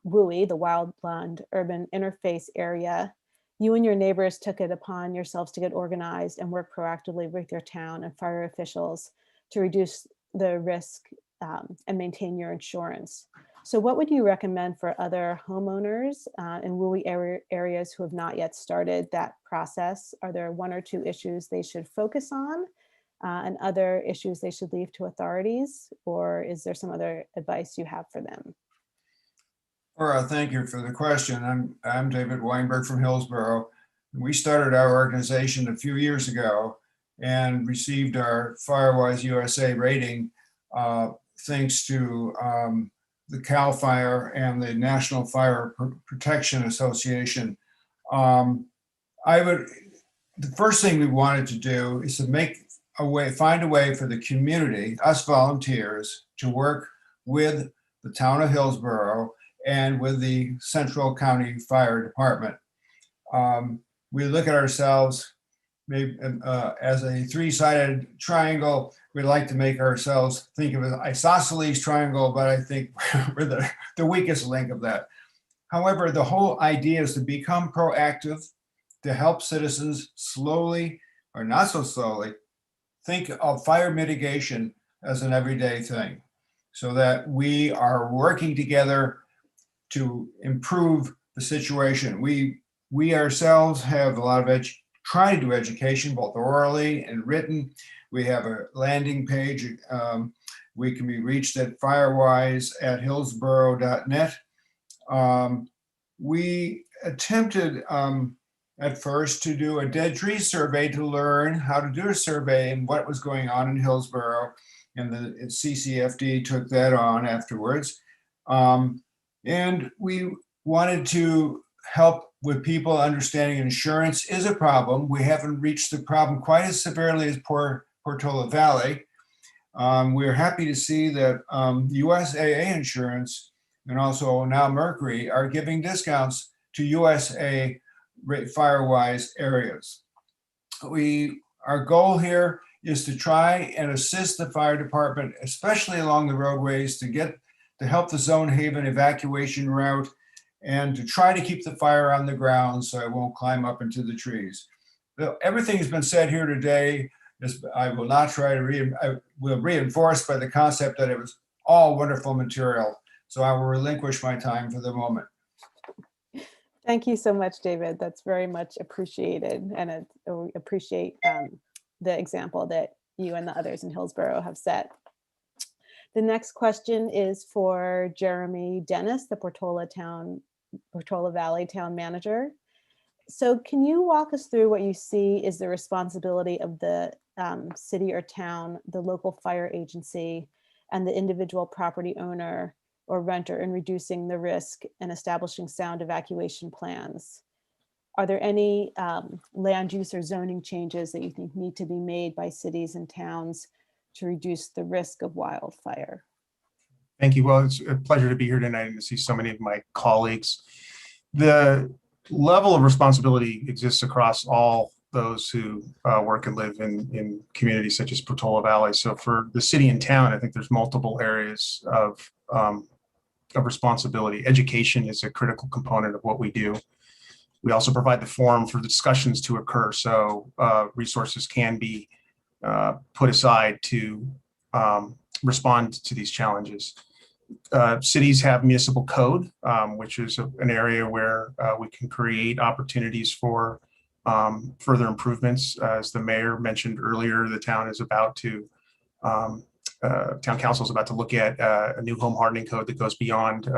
WUI, the Wildland Urban Interface area, you and your neighbors took it upon yourselves to get organized and work proactively with your town and fire officials to reduce the risk and maintain your insurance. So what would you recommend for other homeowners in WUI areas who have not yet started that process? Are there 1 or 2 issues they should focus on and other issues they should leave to authorities? Or is there some other advice you have for them?
Laura, thank you for the question. I'm David Weinberg from Hillsborough. We started our organization a few years ago, and received our FireWise USA rating thanks to the CAL FIRE and the National Fire Protection Association. The first thing we wanted to do is to find a way for the community, us volunteers, to work with the town of Hillsborough and with the Central County Fire Department. We look at ourselves maybe as a three-sided triangle. We like to make ourselves think of it as an isosceles triangle, but I think we're the weakest link of that. However, the whole idea is to become proactive, to help citizens slowly or not so slowly think of fire mitigation as an everyday thing, so that we are working together to improve the situation. We ourselves have a lot of try to do education, both orally and written. We have a landing page. We can be reached at firewise@hillsborough.net. We attempted at first to do a dead tree survey to learn how to do a survey and what was going on in Hillsborough, and the CCFD took that on afterwards. And we wanted to help with people understanding insurance is a problem. We haven't reached the problem quite as severely as Portola Valley. We're happy to see that USAA Insurance and also now Mercury are giving discounts to USA FireWise areas. Our goal here is to try and assist the fire department, especially along the roadways, to help the Zone Haven evacuation route and to try to keep the fire on the ground so it won't climb up into the trees. Everything has been said here today. I will not try to I will reinforce by the concept that it was all wonderful material. So I will relinquish my time for the moment.
Thank you so much, David. That's very much appreciated. And we appreciate the example that you and the others in Hillsborough have set. The next question is for Jeremy Dennis, the Portola Valley Town Manager. So can you walk us through what you see is the responsibility of the city or town, the local fire agency, and the individual property owner or renter in reducing the risk and establishing sound evacuation plans? Are there any land use or zoning changes that you think need to be made by cities and towns to reduce the risk of wildfire?
Thank you. Well, it's a pleasure to be here tonight and to see so many of my colleagues. The level of responsibility exists across all those who work and live in communities such as Portola Valley. So for the city and town, I think there's multiple areas of responsibility. Education is a critical component of what we do. We also provide the forum for the discussions to occur, so resources can be put aside to respond to these challenges. Cities have municipal code, which is an area where we can create opportunities for further improvements. As the mayor mentioned earlier, the town is about to, town council is about to look at a new home hardening code that goes beyond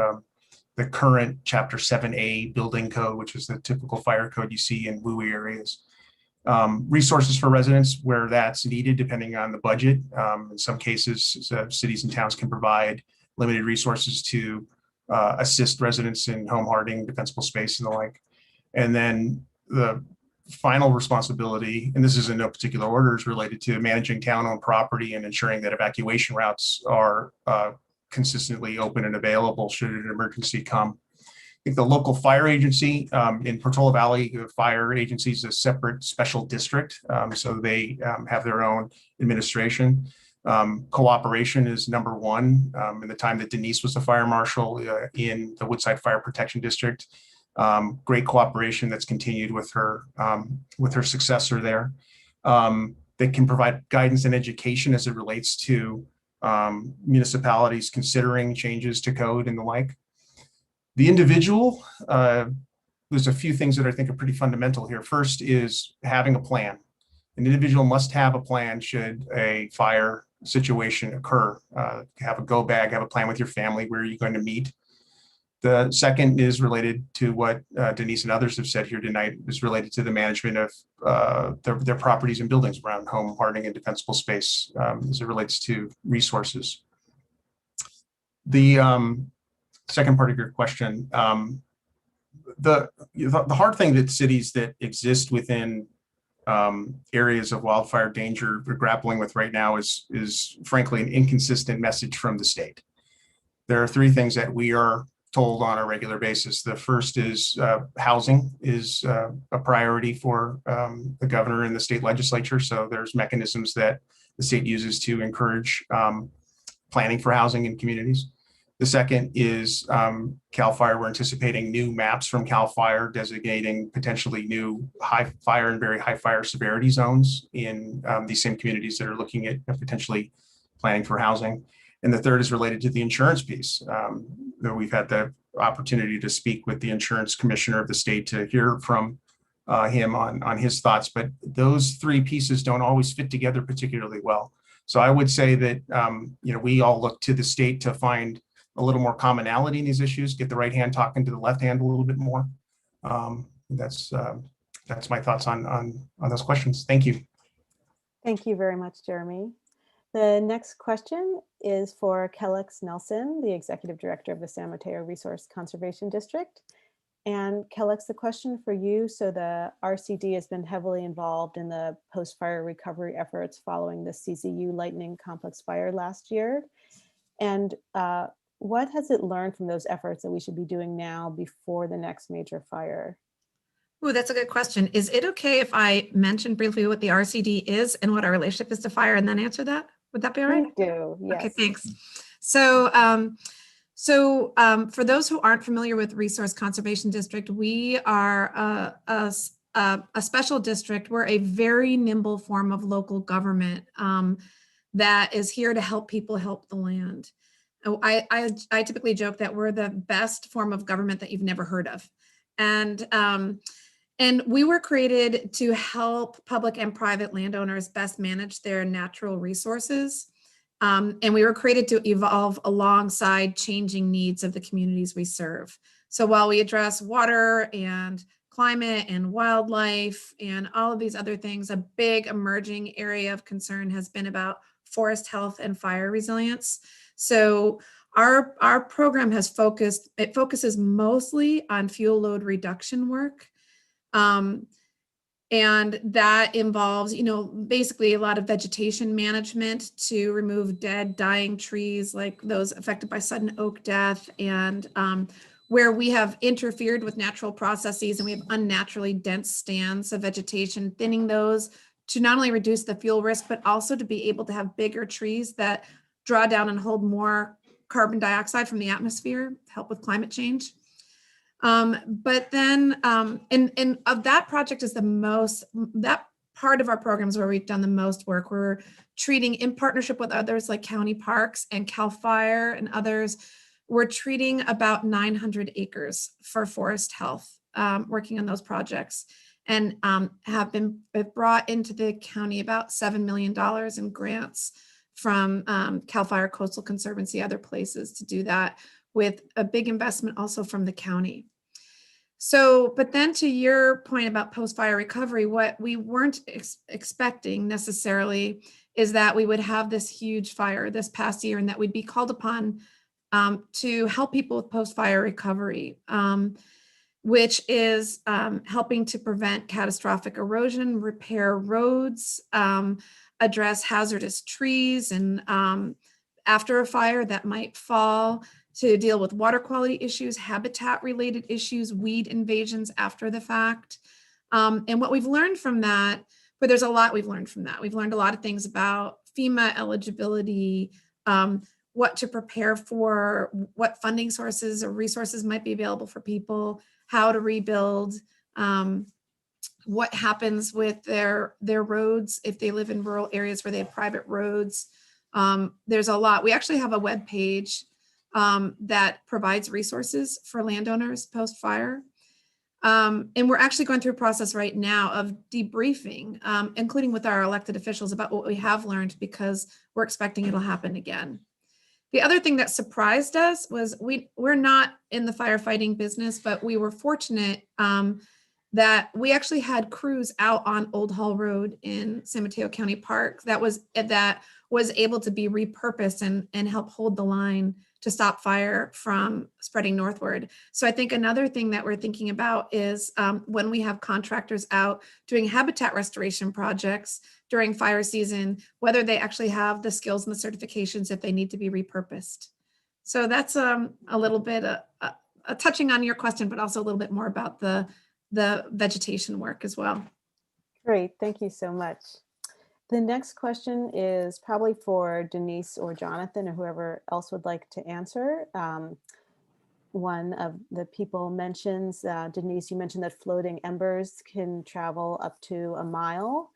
the current Chapter 7A building code, which is the typical fire code you see in WUI areas. Resources for residents where that's needed, depending on the budget. In some cases, cities and towns can provide limited resources to assist residents in home hardening, defensible space, and the like. And then the final responsibility, and this is in no particular order, is related to managing town-owned property and ensuring that evacuation routes are consistently open and available should an emergency come. I think the local fire agency in Portola Valley, the fire agency is a separate special district, so they have their own administration. Cooperation is number one. In the time that Denise was the fire marshal in the Woodside Fire Protection District, great cooperation that's continued with her successor there. They can provide guidance and education as it relates to municipalities considering changes to code and the like. The individual, there's a few things that I think are pretty fundamental here. First is having a plan. An individual must have a plan should a fire situation occur. Have a go bag, have a plan with your family, where are you going to meet. The second is related to what Denise and others have said here tonight, is related to the management of their properties and buildings around home hardening and defensible space as it relates to resources. The second part of your question, the hard thing that cities that exist within areas of wildfire danger are grappling with right now is frankly an inconsistent message from the state. There are three things that we are told on a regular basis. The first is housing is a priority for the governor and the state legislature. So there's mechanisms that the state uses to encourage planning for housing in communities. The second is CAL FIRE. We're anticipating new maps from CAL FIRE designating potentially new high fire and very high fire severity zones in these same communities that are looking at potentially planning for housing. And the third is related to the insurance piece. We've had the opportunity to speak with the insurance commissioner of the state to hear from him on his thoughts, but those three pieces don't always fit together particularly well. So I would say that we all look to the state to find a little more commonality in these issues, get the right hand talking to the left hand a little bit more. That's my thoughts on those questions. Thank you.
Thank you very much, Jeremy. The next question is for Kellex Nelson, the Executive Director of the San Mateo Resource Conservation District. And Kellex, the question for you, so the RCD has been heavily involved in the post-fire recovery efforts following the CZU lightning complex fire last year. And what has it learned from those efforts that we should be doing now before the next major fire?
Oh, that's a good question. Is it okay if I mention briefly what the RCD is and what our relationship is to fire and then answer that? Would that be all right?
Please do, yes.
Okay, thanks. So, for those who aren't familiar with Resource Conservation District, we are a special district. We're a very nimble form of local government that is here to help people help the land. I typically joke that we're the best form of government that you've never heard of. And we were created to help public and private landowners best manage their natural resources. And we were created to evolve alongside changing needs of the communities we serve. So while we address water and climate and wildlife and all of these other things, a big emerging area of concern has been about forest health and fire resilience. So our program focuses mostly on fuel load reduction work. And that involves, basically a lot of vegetation management to remove dead, dying trees, like those affected by sudden oak death, and where we have interfered with natural processes and we have unnaturally dense stands of vegetation, thinning those to not only reduce the fuel risk, but also to be able to have bigger trees that draw down and hold more carbon dioxide from the atmosphere, help with climate change. But then, and of that project is that part of our programs where we've done the most work. We're treating, in partnership with others like county parks and CAL FIRE and others, we're treating about 900 acres for forest health, working on those projects, and have brought into the county about $7 million in grants from CAL FIRE, Coastal Conservancy, other places to do that, with a big investment also from the county. So, but then to your point about post-fire recovery, what we weren't expecting necessarily is that we would have this huge fire this past year and that we'd be called upon to help people with post-fire recovery, which is helping to prevent catastrophic erosion, repair roads, address hazardous trees and after a fire that might fall, to deal with water quality issues, habitat related issues, weed invasions after the fact. And what we've learned from that, but there's a lot we've learned from that. We've learned a lot of things about FEMA eligibility, what to prepare for, what funding sources or resources might be available for people, how to rebuild, what happens with their roads if they live in rural areas where they have private roads. There's a lot. We actually have a web page that provides resources for landowners post-fire. And we're actually going through a process right now of debriefing, including with our elected officials, about what we have learned, because we're expecting it'll happen again. The other thing that surprised us was we're not in the firefighting business, but we were fortunate that we actually had crews out on Old Hall Road in San Mateo County Park that was able to be repurposed and help hold the line to stop fire from spreading northward. So I think another thing that we're thinking about is when we have contractors out doing habitat restoration projects during fire season, whether they actually have the skills and the certifications if they need to be repurposed. So that's a little bit touching on your question, but also a little bit more about the vegetation work as well.
Great, thank you so much. The next question is probably for Denise or Jonathan or whoever else would like to answer. One of the people mentions, Denise, you mentioned that floating embers can travel up to a mile.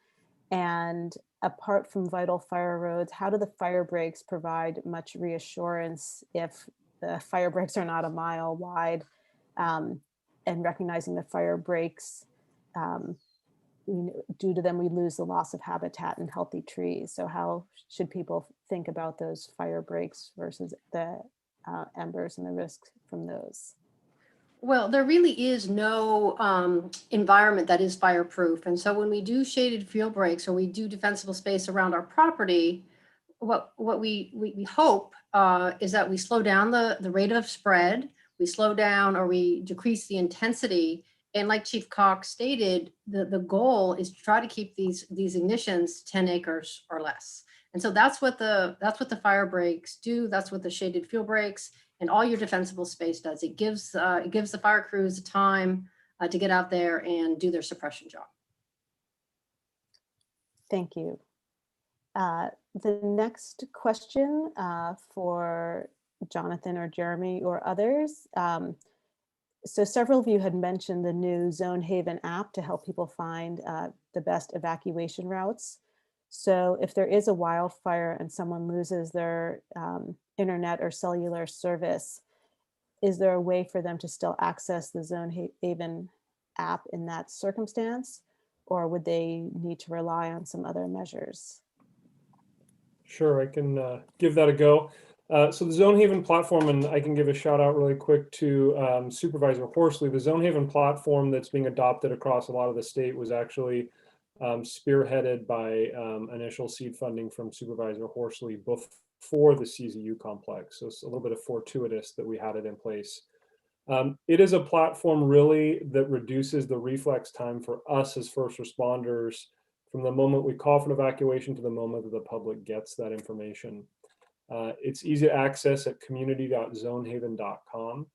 And apart from vital fire roads, how do the fire breaks provide much reassurance if the fire breaks are not a mile wide? And recognizing the fire breaks, due to them, we lose the loss of habitat and healthy trees. So how should people think about those fire breaks versus the embers and the risks from those?
Well, there really is no environment that is fireproof. And so when we do shaded field breaks or we do defensible space around our property, what we hope is that we slow down the rate of spread, we slow down or we decrease the intensity. And like Chief Cox stated, the goal is to try to keep these ignitions 10 acres or less. And so that's what the fire breaks do. That's what the shaded field breaks and all your defensible space does. It gives the fire crews the time to get out there and do their suppression job.
Thank you. The next question for Jonathan or Jeremy or others. So several of you had mentioned the new Zone Haven app to help people find the best evacuation routes. So if there is a wildfire and someone loses their internet or cellular service, is there a way for them to still access the Zone Haven app in that circumstance? Or would they need to rely on some other measures?
Sure, I can give that a go. So the Zone Haven platform, and I can give a shout out really quick to Supervisor Horsley. The Zone Haven platform that's being adopted across a lot of the state was actually spearheaded by initial seed funding from Supervisor Horsley before the CZU complex. So it's a little bit of fortuitous that we had it in place. It is a platform really that reduces the reflex time for us as first responders from the moment we call for an evacuation to the moment that the public gets that information. It's easy to access at community.zonehaven.com.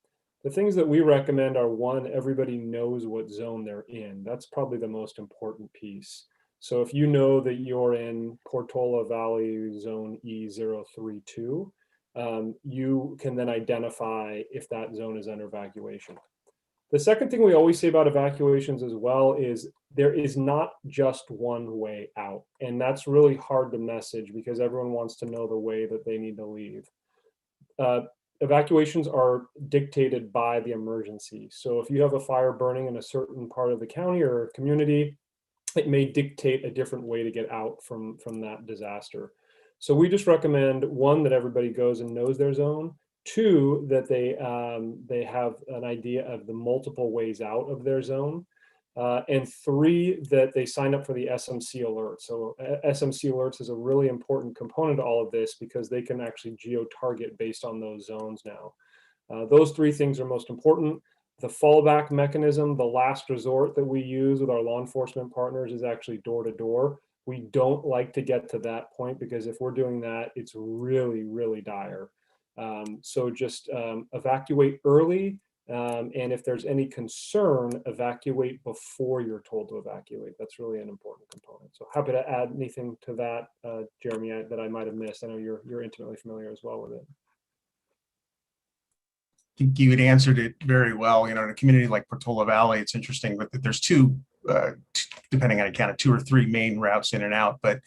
The things that we recommend are, one, everybody knows what zone they're in. That's probably the most important piece. So if you know that you're in Portola Valley Zone E032, you can then identify if that zone is under evacuation. The second thing we always say about evacuations as well is there is not just one way out. And that's really hard to message because everyone wants to know the way that they need to leave. Evacuations are dictated by the emergency. So if you have a fire burning in a certain part of the county or community, it may dictate a different way to get out from that disaster. So we just recommend, one, that everybody goes and knows their zone. Two, that they have an idea of the multiple ways out of their zone. And three, that they sign up for the SMC alert. So SMC alerts is a really important component to all of this because they can actually geo-target based on those zones now. Those three things are most important. The fallback mechanism, the last resort that we use with our law enforcement partners is actually door to door. We don't like to get to that point because if we're doing that, it's really, really dire. So just evacuate early, and if there's any concern, evacuate before you're told to evacuate. That's really an important component. So happy to add anything to that, Jeremy, that I might have missed. I know you're intimately familiar as well with it.
I think you had answered it very well. You know, in a community like Portola Valley, it's interesting, but there's two, depending on a count, 2 or 3 main routes in and out, but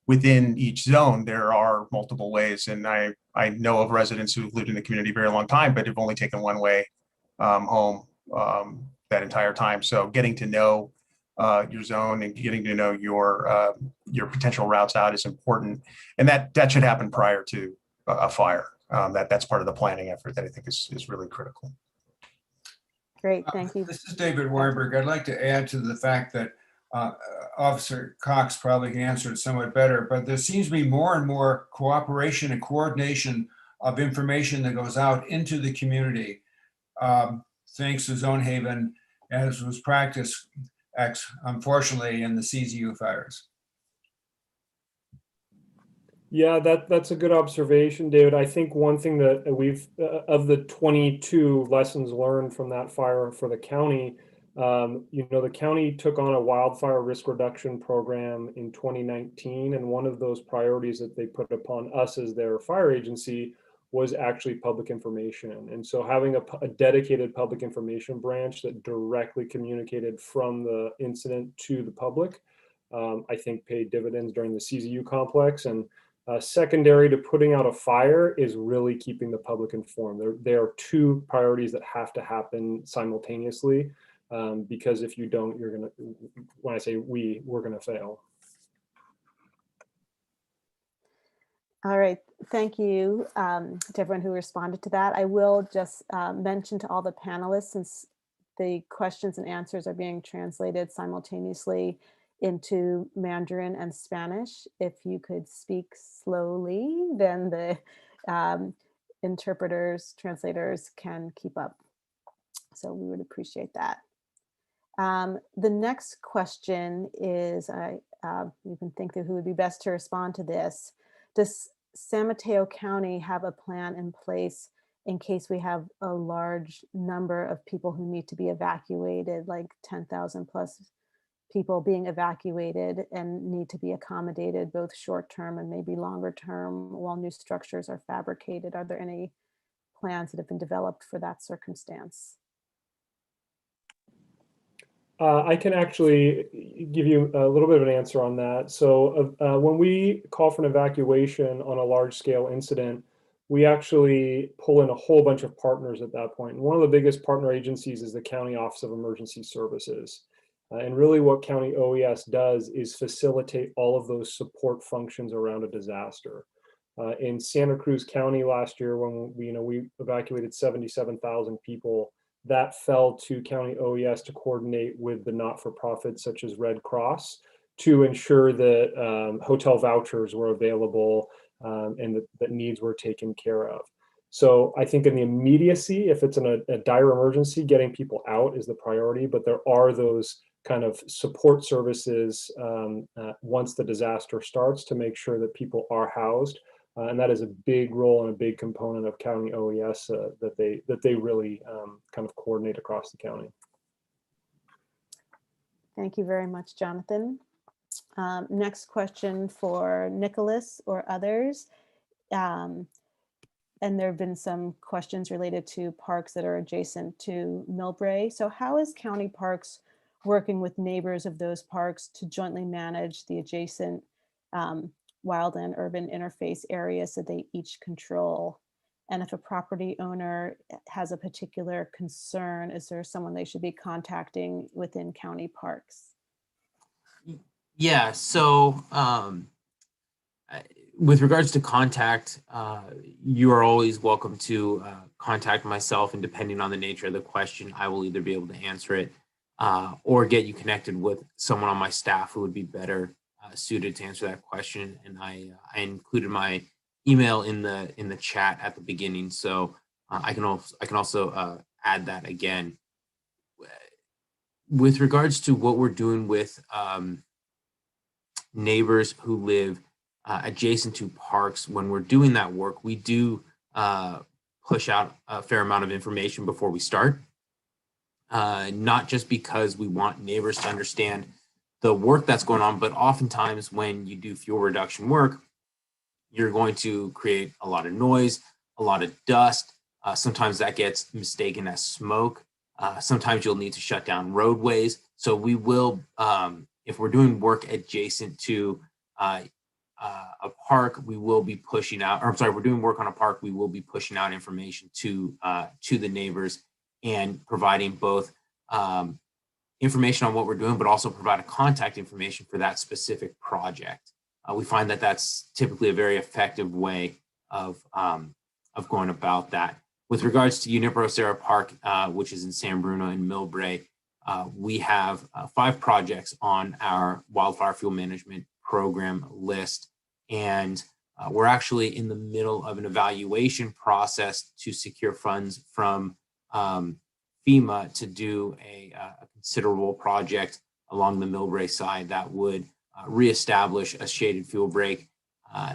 within each zone, there are multiple ways. And I know of residents who've lived in the community a very long time, but have only taken one way home that entire time. So getting to know your zone and getting to know your potential routes out is important. And that should happen prior to a fire. that's part of the planning effort that I think is really critical.
Great, thank you.
This is David Weinberg. I'd like to add to the fact that Officer Cox probably can answer it somewhat better, but there seems to be more and more cooperation and coordination of information that goes out into the community, thanks to Zonehaven, as was practiced, unfortunately, in the CZU fires.
Yeah, that's a good observation, David. I think one thing that we've, of the 22 lessons learned from that fire for the county, the county took on a wildfire risk reduction program in 2019, and one of those priorities that they put upon us as their fire agency was actually public information. And so having a dedicated public information branch that directly communicated from the incident to the public, I think paid dividends during the CZU complex. And secondary to putting out a fire is really keeping the public informed. There are two priorities that have to happen simultaneously, because if you don't, you're gonna, when I say we're gonna fail.
All right, thank you to everyone who responded to that. I will just mention to all the panelists, since the questions and answers are being translated simultaneously into Mandarin and Spanish. If you could speak slowly, then the interpreters, translators can keep up. So we would appreciate that. The next question is, you can think through who would be best to respond to this. Does San Mateo County have a plan in place in case we have a large number of people who need to be evacuated, like 10,000 plus people being evacuated and need to be accommodated both short-term and maybe longer term while new structures are fabricated? Are there any plans that have been developed for that circumstance?
I can actually give you a little bit of an answer on that. So when we call for an evacuation on a large scale incident, we actually pull in a whole bunch of partners at that point. And one of the biggest partner agencies is the County Office of Emergency Services. And really what County OES does is facilitate all of those support functions around a disaster. In Santa Cruz County last year, when we evacuated 77,000 people, that fell to County OES to coordinate with the not-for-profits such as Red Cross to ensure that hotel vouchers were available and that needs were taken care of. So I think in the immediacy, if it's in a dire emergency, getting people out is the priority, but there are those kind of support services once the disaster starts to make sure that people are housed. And that is a big role and a big component of County OES that they really kind of coordinate across the county.
Thank you very much, Jonathan. Next question for Nicholas or others. And there have been some questions related to parks that are adjacent to Millbrae. So how is County Parks working with neighbors of those parks to jointly manage the adjacent wild and urban interface areas that they each control? And if a property owner has a particular concern, is there someone they should be contacting within county parks?
Yeah, so with regards to contact, you are always welcome to contact myself, and depending on the nature of the question, I will either be able to answer it or get you connected with someone on my staff who would be better suited to answer that question. And I included my email in the chat at the beginning, so I can also add that again. With regards to what we're doing with neighbors who live adjacent to parks, when we're doing that work, we do push out a fair amount of information before we start. Not just because we want neighbors to understand the work that's going on, but oftentimes when you do fuel reduction work, you're going to create a lot of noise, a lot of dust. Sometimes that gets mistaken as smoke. Sometimes you'll need to shut down roadways. So we will, if we're doing work adjacent to a park, we will be pushing out, or I'm sorry, we're doing work on a park, we will be pushing out information to the neighbors and providing both information on what we're doing, but also provide a contact information for that specific project. We find that that's typically a very effective way of of going about that. With regards to Unipro Serra Park, which is in San Bruno and Millbrae, we have 5 projects on our wildfire fuel management program list. And we're actually in the middle of an evaluation process to secure funds from FEMA to do a considerable project along the Millbrae side that would reestablish a shaded fuel break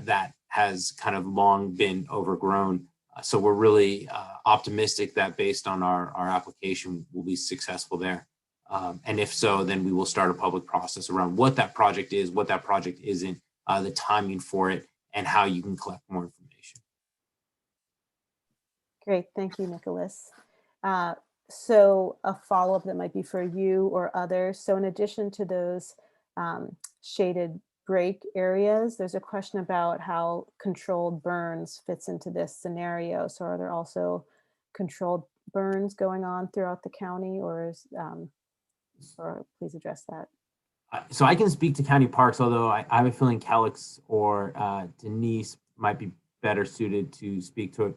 that has kind of long been overgrown. So we're really optimistic that based on our application, we'll be successful there. And if so, then we will start a public process around what that project is, what that project isn't, the timing for it, and how you can collect more information.
Great, thank you, Nicholas. So a follow-up that might be for you or others. So in addition to those shaded break areas, there's a question about how controlled burns fits into this scenario. So are there also controlled burns going on throughout the county, or is, or please address that.
So I can speak to county parks, although I have a feeling Calix or Denise might be better suited to speak to it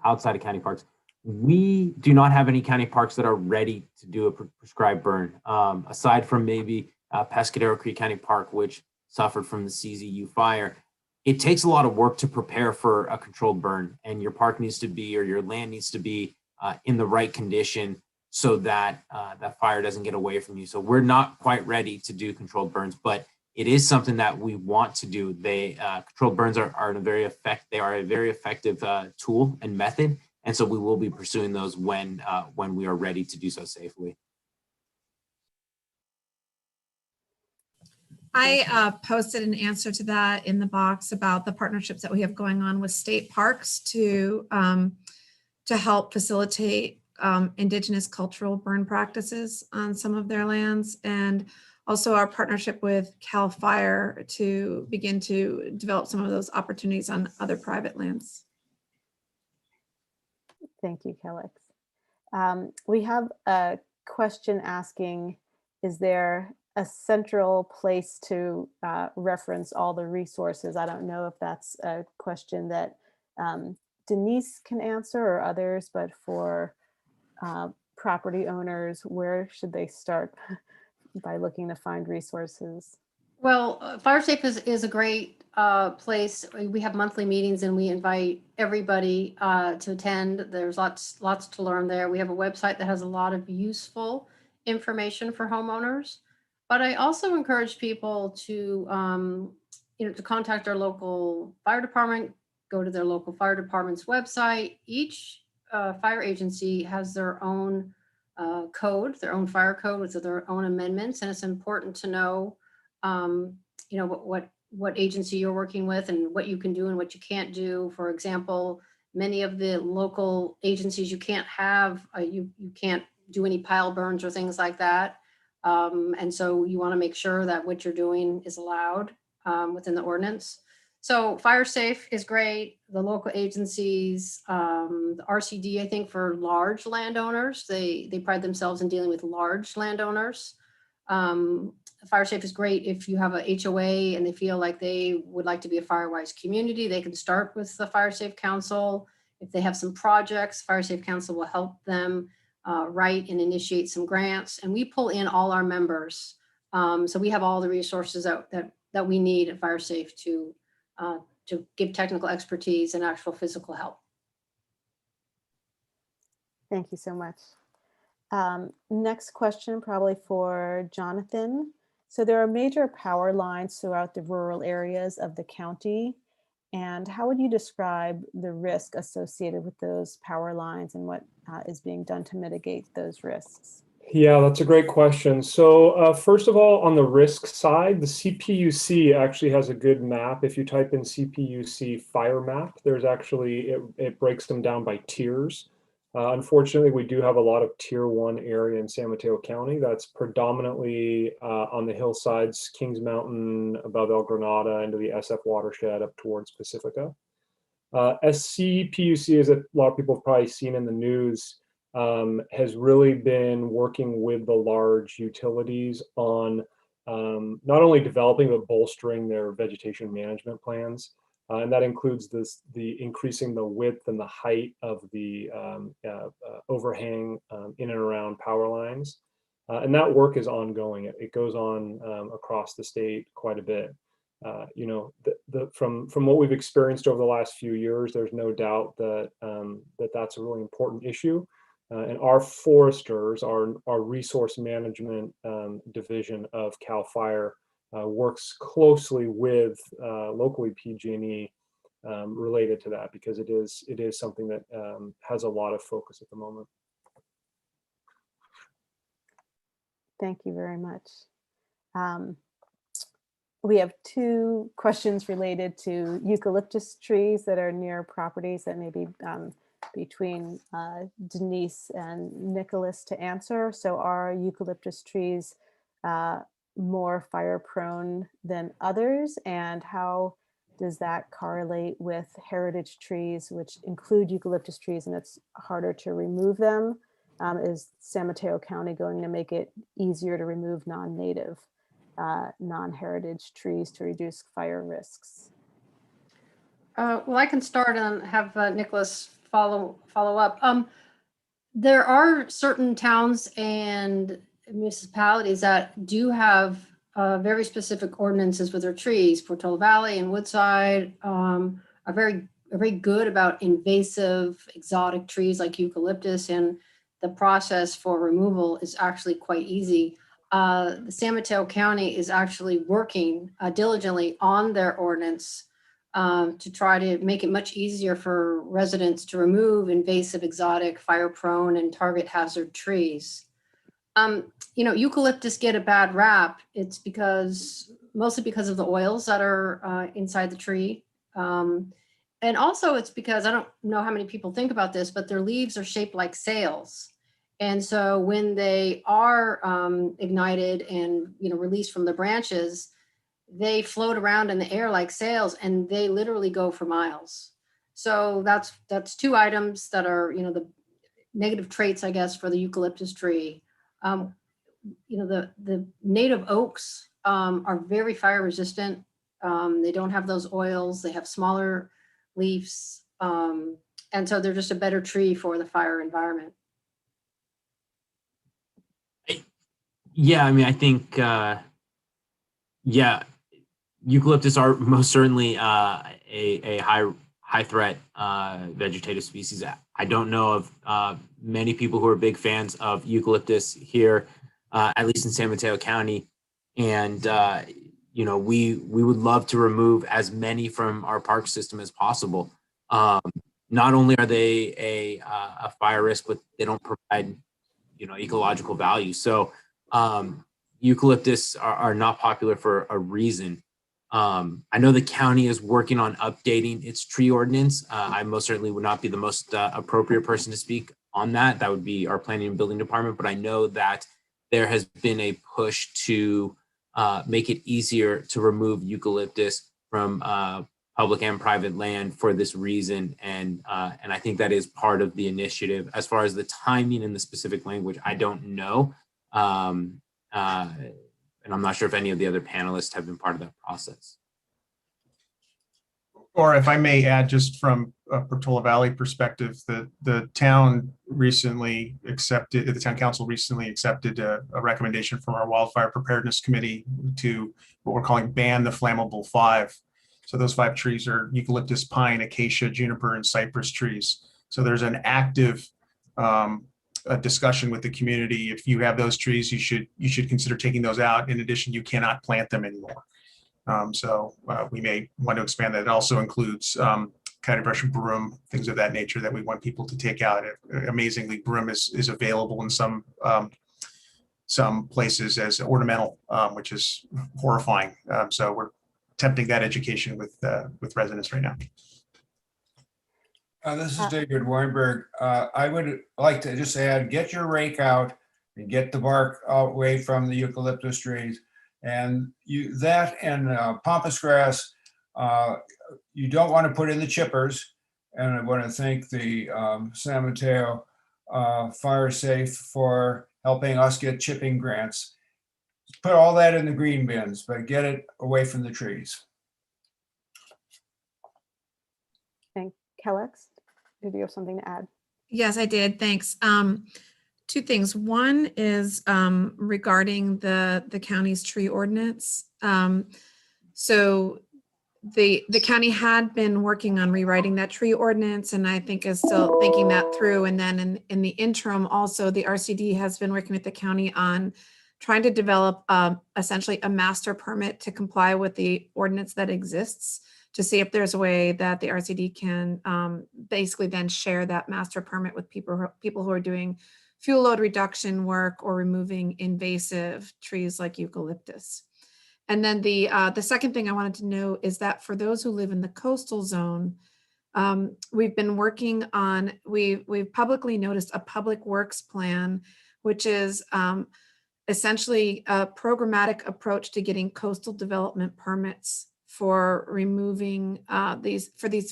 outside of county parks. We do not have any county parks that are ready to do a prescribed burn, aside from maybe Pescadero Creek County Park, which suffered from the CZU fire. It takes a lot of work to prepare for a controlled burn, and your park needs to be, or your land needs to be in the right condition so that that fire doesn't get away from you. So we're not quite ready to do controlled burns, but it is something that we want to do. They controlled burns are a very effective tool and method, and so we will be pursuing those when we are ready to do so safely.
I posted an answer to that in the box about the partnerships that we have going on with state parks to help facilitate indigenous cultural burn practices on some of their lands, and also our partnership with CAL FIRE to begin to develop some of those opportunities on other private lands.
Thank you, Calix. We have a question asking, is there a central place to reference all the resources? I don't know if that's a question that Denise can answer or others, but for property owners, where should they start by looking to find resources?
Well, FireSafe is a great place. We have monthly meetings and we invite everybody to attend. There's lots to learn there. We have a website that has a lot of useful information for homeowners. But I also encourage people to, to contact their local fire department, go to their local fire department's website. Each fire agency has their own code, their own fire code with their own amendments, and it's important to know, what agency you're working with and what you can do and what you can't do. For example, many of the local agencies you can't have, you can't do any pile burns or things like that. And so you want to make sure that what you're doing is allowed within the ordinance. So FireSafe is great. The local agencies, the RCD, I think for large landowners, they pride themselves in dealing with large landowners. FireSafe is great if you have a HOA and they feel like they would like to be a FireWise community. They can start with the FireSafe Council. If they have some projects, FireSafe Council will help them write and initiate some grants, and we pull in all our members. So we have all the resources that we need at FireSafe to give technical expertise and actual physical help.
Thank you so much. Next question, probably for Jonathan. So there are major power lines throughout the rural areas of the county. And how would you describe the risk associated with those power lines and what is being done to mitigate those risks?
Yeah, that's a great question. So first of all, on the risk side, the CPUC actually has a good map. If you type in CPUC fire map, there's actually, it breaks them down by tiers. Unfortunately, we do have a lot of tier 1 area in San Mateo County that's predominantly on the hillsides, Kings Mountain, above El Granada, into the SF watershed up towards Pacifica. SCPUC, as a lot of people have probably seen in the news, has really been working with the large utilities on not only developing but bolstering their vegetation management plans. And that includes the increasing the width and the height of the overhang in and around power lines. And that work is ongoing. It goes on across the state quite a bit. You know, from what we've experienced over the last few years, there's no doubt that that's a really important issue. And our foresters, our resource management division of CAL FIRE, works closely with locally PG&E related to that, because it is something that has a lot of focus at the moment.
Thank you very much. We have two questions related to eucalyptus trees that are near properties that may be between Denise and Nicholas to answer. So are eucalyptus trees more fire prone than others? And how does that correlate with heritage trees, which include eucalyptus trees, and it's harder to remove them? Is San Mateo County going to make it easier to remove non-native, non-heritage trees to reduce fire risks?
Well, I can start and have Nicholas follow up. There are certain towns and municipalities that do have very specific ordinances with their trees. Portola Valley and Woodside are very good about invasive exotic trees like eucalyptus, and the process for removal is actually quite easy. The San Mateo County is actually working diligently on their ordinance to try to make it much easier for residents to remove invasive, exotic, fire-prone, and target hazard trees. You know, eucalyptus get a bad rap. It's mostly because of the oils that are inside the tree. And also it's because, I don't know how many people think about this, but their leaves are shaped like sails. And so when they are ignited and, you know, released from the branches, they float around in the air like sails, and they literally go for miles. So that's two items that are, you know, the negative traits, I guess, for the eucalyptus tree. You know, the native oaks are very fire resistant. They don't have those oils. They have smaller leaves. And so they're just a better tree for the fire environment.
Yeah, I mean, I think, yeah, eucalyptus are most certainly a high threat vegetative species. I don't know of many people who are big fans of eucalyptus here, at least in San Mateo County. And, you know, we would love to remove as many from our park system as possible. Not only are they a fire risk, but they don't provide, you know, ecological value. So eucalyptus are not popular for a reason. I know the county is working on updating its tree ordinance. I most certainly would not be the most appropriate person to speak on that. That would be our planning and building department. But I know that there has been a push to make it easier to remove eucalyptus from public and private land for this reason. And I think that is part of the initiative. As far as the timing and the specific language, I don't know. And I'm not sure if any of the other panelists have been part of that process.
Or if I may add, just from a Portola Valley perspective, the town recently accepted, the town council recently accepted a recommendation from our Wildfire Preparedness Committee to what we're calling ban the flammable 5. So those 5 trees are eucalyptus, pine, acacia, juniper, and cypress trees. So there's an active a discussion with the community. If you have those trees, you should consider taking those out. In addition, you cannot plant them anymore. So we may want to expand that. It also includes county brush, broom, things of that nature that we want people to take out. Amazingly, broom is available in some places as ornamental, which is horrifying. So we're attempting that education with residents right now.
This is David Weinberg. I would like to just add, get your rake out and get the bark away from the eucalyptus trees. And that and pampas grass, you don't want to put in the chippers. And I want to thank the San Mateo Fire Safe for helping us get chipping grants. Put all that in the green bins, but get it away from the trees.
And Kellex, did you have something to add?
Yes, I did. Thanks. Two things. One is regarding the county's tree ordinance. So the county had been working on rewriting that tree ordinance, and I think is still thinking that through. And then in the interim, also the RCD has been working with the county on trying to develop essentially a master permit to comply with the ordinance that exists, to see if there's a way that the RCD can basically then share that master permit with people who are doing fuel load reduction work or removing invasive trees like eucalyptus. And then the second thing I wanted to know is that for those who live in the coastal zone, we've been working on, we've publicly noticed a public works plan, which is essentially a programmatic approach to getting coastal development permits for removing these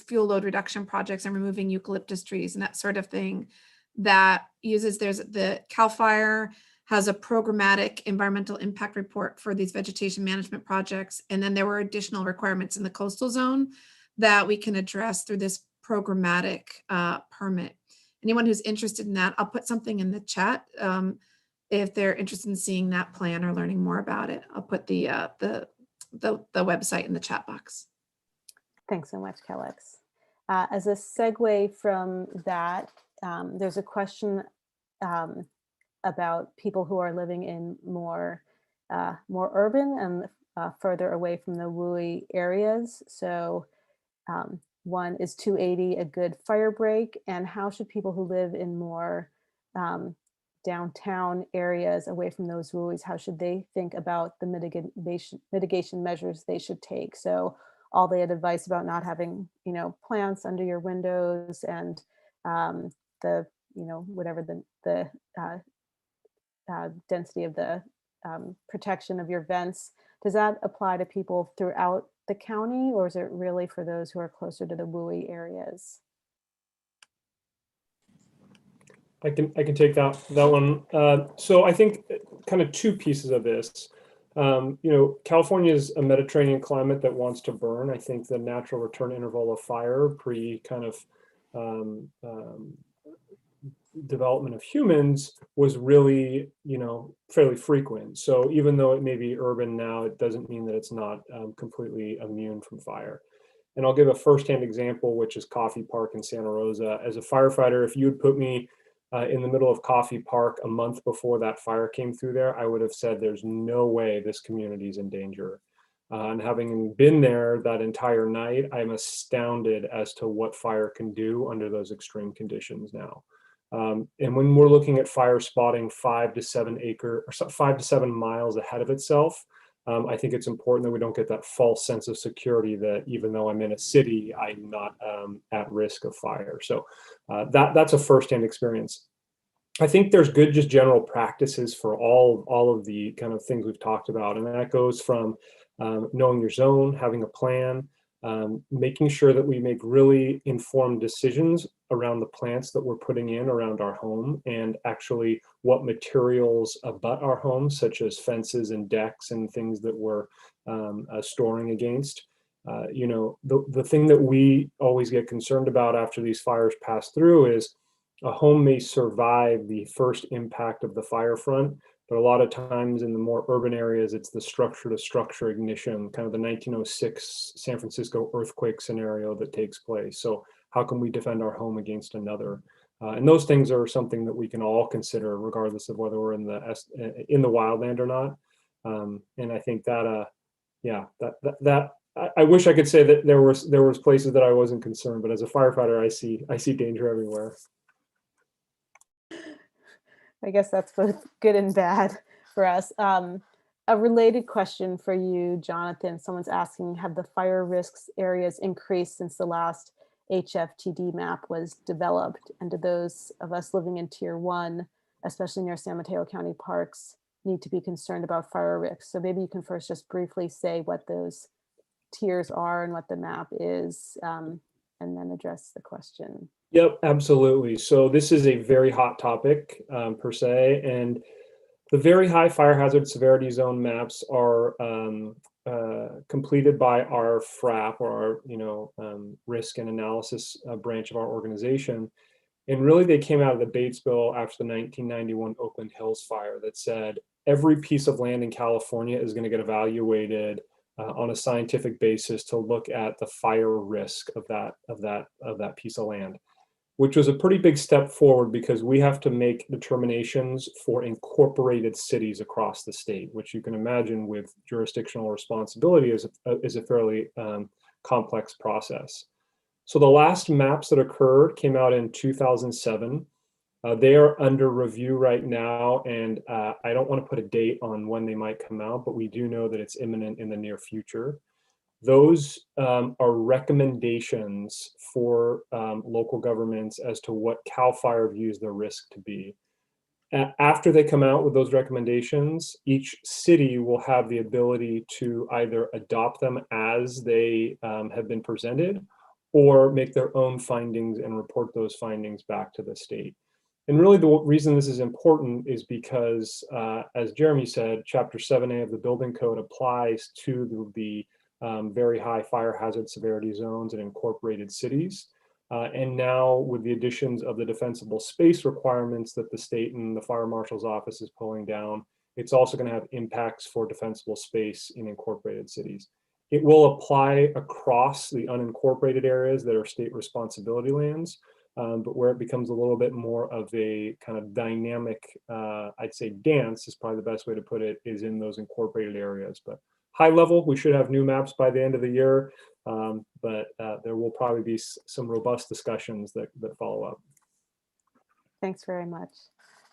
fuel load reduction projects and removing eucalyptus trees and that sort of thing, that uses, there's the CAL FIRE has a programmatic environmental impact report for these vegetation management projects. And then there were additional requirements in the coastal zone that we can address through this programmatic permit. Anyone who's interested in that, I'll put something in the chat. If they're interested in seeing that plan or learning more about it, I'll put the website in the chat box.
Thanks so much, Kellex. As a segue from that, there's a question about people who are living in more urban and further away from the WUI areas. So one, is 280 a good fire break? And how should people who live in more downtown areas away from those WUIs, how should they think about the mitigation measures they should take? So all they had advice about not having, plants under your windows and whatever the density of the protection of your vents. Does that apply to people throughout the county, or is it really for those who are closer to the WUI areas?
I can take that one. So I think kind of two pieces of this. California is a Mediterranean climate that wants to burn. I think the natural return interval of fire pre kind of development of humans was really, fairly frequent. So even though it may be urban now, it doesn't mean that it's not completely immune from fire. And I'll give a firsthand example, which is Coffee Park in Santa Rosa. As a firefighter, if you had put me in the middle of Coffee Park a month before that fire came through there, I would have said there's no way this community is in danger. And having been there that entire night, I'm astounded as to what fire can do under those extreme conditions now. And when we're looking at fire spotting 5 to 7 miles ahead of itself, I think it's important that we don't get that false sense of security that even though I'm in a city, I'm not at risk of fire. So that's a firsthand experience. I think there's good just general practices for all of the kind of things we've talked about. And that goes from knowing your zone, having a plan, making sure that we make really informed decisions around the plants that we're putting in around our home, and actually what materials abut our homes, such as fences and decks and things that we're storing against. The thing that we always get concerned about after these fires pass through is a home may survive the first impact of the fire front, but a lot of times in the more urban areas, it's the structure to structure ignition, kind of the 1906 San Francisco earthquake scenario that takes place. So how can we defend our home against another? And those things are something that we can all consider, regardless of whether we're in the wildland or not. And I think that, I wish I could say that there was places that I wasn't concerned, but as a firefighter, I see danger everywhere.
I guess that's both good and bad for us. A related question for you, Jonathan. Someone's asking, have the fire risks areas increased since the last HFTD map was developed? And do those of us living in Tier 1, especially near San Mateo County parks, need to be concerned about fire risks? So maybe you can first just briefly say what those tiers are and what the map is, and then address the question.
Yep, absolutely. So this is a very hot topic per se, and the very high fire hazard severity zone maps are completed by our FRAP, or our risk and analysis branch of our organization. And really, they came out of the Batesville after the 1991 Oakland Hills fire that said every piece of land in California is going to get evaluated on a scientific basis to look at the fire risk of that piece of land, which was a pretty big step forward because we have to make determinations for incorporated cities across the state, which you can imagine with jurisdictional responsibility is a fairly complex process. So the last maps that occurred came out in 2007. They are under review right now, and I don't want to put a date on when they might come out, but we do know that it's imminent in the near future. Those are recommendations for local governments as to what CAL FIRE views their risk to be. After they come out with those recommendations, each city will have the ability to either adopt them as they have been presented, or make their own findings and report those findings back to the state. And really the reason this is important is because, as Jeremy said, Chapter 7A of the Building Code applies to the very high fire hazard severity zones and incorporated cities. And now with the additions of the defensible space requirements that the state and the fire marshal's office is pulling down, it's also going to have impacts for defensible space in incorporated cities. It will apply across the unincorporated areas that are state responsibility lands, but where it becomes a little bit more of a kind of dynamic, I'd say dance is probably the best way to put it, is in those incorporated areas. But high level, we should have new maps by the end of the year, but there will probably be some robust discussions that follow up.
Thanks very much.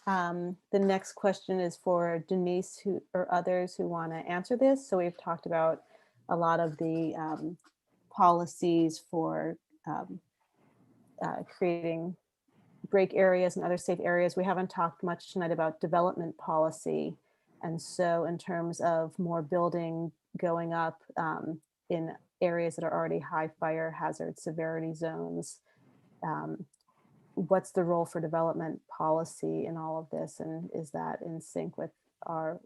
The next question is for Denise or others who want to answer this. So we've talked about a lot of the policies for creating break areas and other safe areas. We haven't talked much tonight about development policy. And so in terms of more building going up in areas that are already high fire hazard severity zones, what's the role for development policy in all of this? And is that in sync with our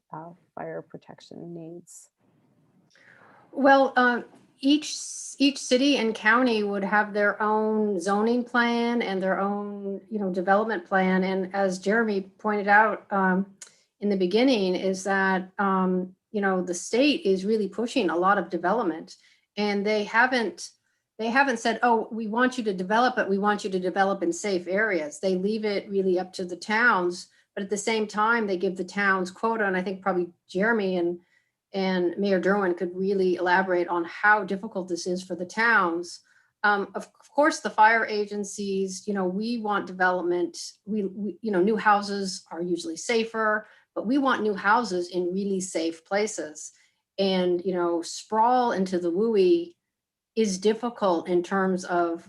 fire protection needs?
Well, each city and county would have their own zoning plan and their own, development plan. And as Jeremy pointed out in the beginning, is that the state is really pushing a lot of development, and they haven't said, oh, we want you to develop it. We want you to develop in safe areas. They leave it really up to the towns, but at the same time, they give the towns quota. And I think probably Jeremy and Mayor Derwin could really elaborate on how difficult this is for the towns. Of course, the fire agencies, we want development. We new houses are usually safer, but we want new houses in really safe places. And, sprawl into the WUI is difficult in terms of,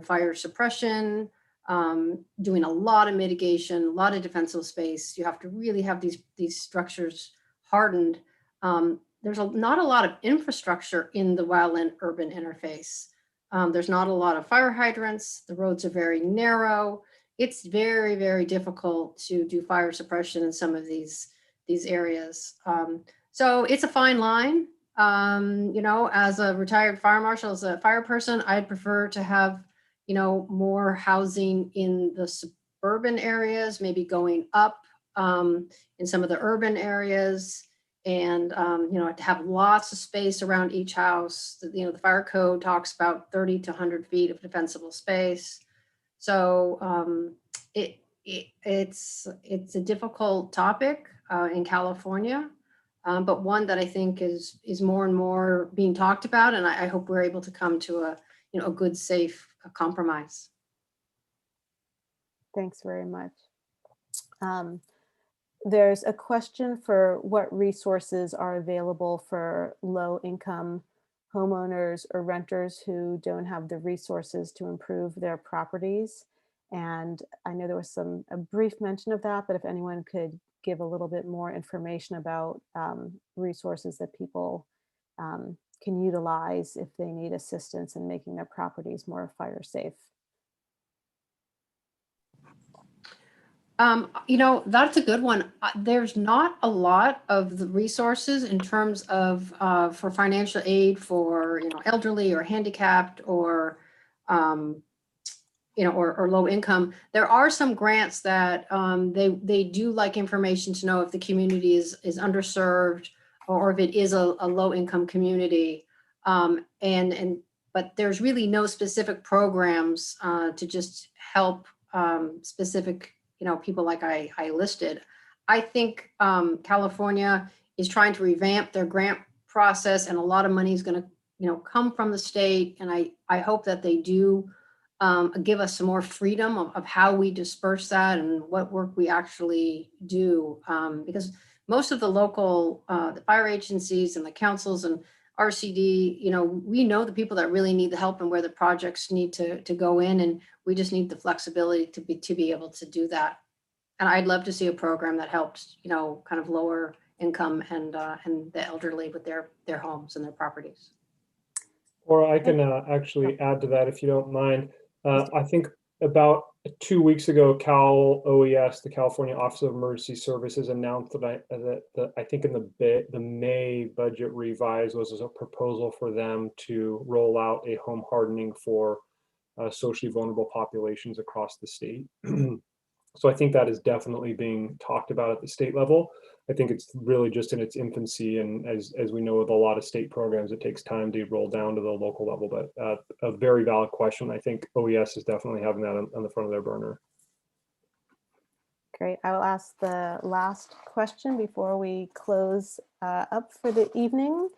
fire suppression, doing a lot of mitigation, a lot of defensive space. You have to really have these structures hardened. There's not a lot of infrastructure in the wildland urban interface. There's not a lot of fire hydrants. The roads are very narrow. It's very, very difficult to do fire suppression in some of these areas. So it's a fine line. As a retired fire marshal, as a fire person, I'd prefer to have, more housing in the suburban areas, maybe going up in some of the urban areas. And, to have lots of space around each house. The fire code talks about 30 to 100 feet of defensible space. So it's a difficult topic in California, but one that I think is more and more being talked about. And I hope we're able to come to a good, safe compromise.
Thanks very much. There's a question for what resources are available for low-income homeowners or renters who don't have the resources to improve their properties. And I know there was a brief mention of that, but if anyone could give a little bit more information about resources that people can utilize if they need assistance in making their properties more fire safe.
You know, that's a good one. There's not a lot of the resources in terms of for financial aid for, you know, elderly or handicapped or, you know, or low income. There are some grants that they do like information to know if the community is underserved or if it is a low income community. But there's really no specific programs to just help specific, you know, people like I listed. I think California is trying to revamp their grant process, and a lot of money is going to, you know, come from the state. And I hope that they do give us some more freedom of how we disperse that and what work we actually do. Because most of the local, the fire agencies and the councils and RCD, you know, we know the people that really need the help and where the projects need to go in, and we just need the flexibility to be able to do that. And I'd love to see a program that helps, you know, kind of lower income and the elderly with their homes and their properties.
Or I can actually add to that if you don't mind. I think about 2 weeks ago, Cal OES, the California Office of Emergency Services, announced that I think in the May budget revise was a proposal for them to roll out a home hardening for socially vulnerable populations across the state. So I think that is definitely being talked about at the state level. I think it's really just in its infancy, and as we know with a lot of state programs, it takes time to roll down to the local level. But a very valid question. I think OES is definitely having that on the front of their burner.
Great. I will ask the last question before we close up for the evening.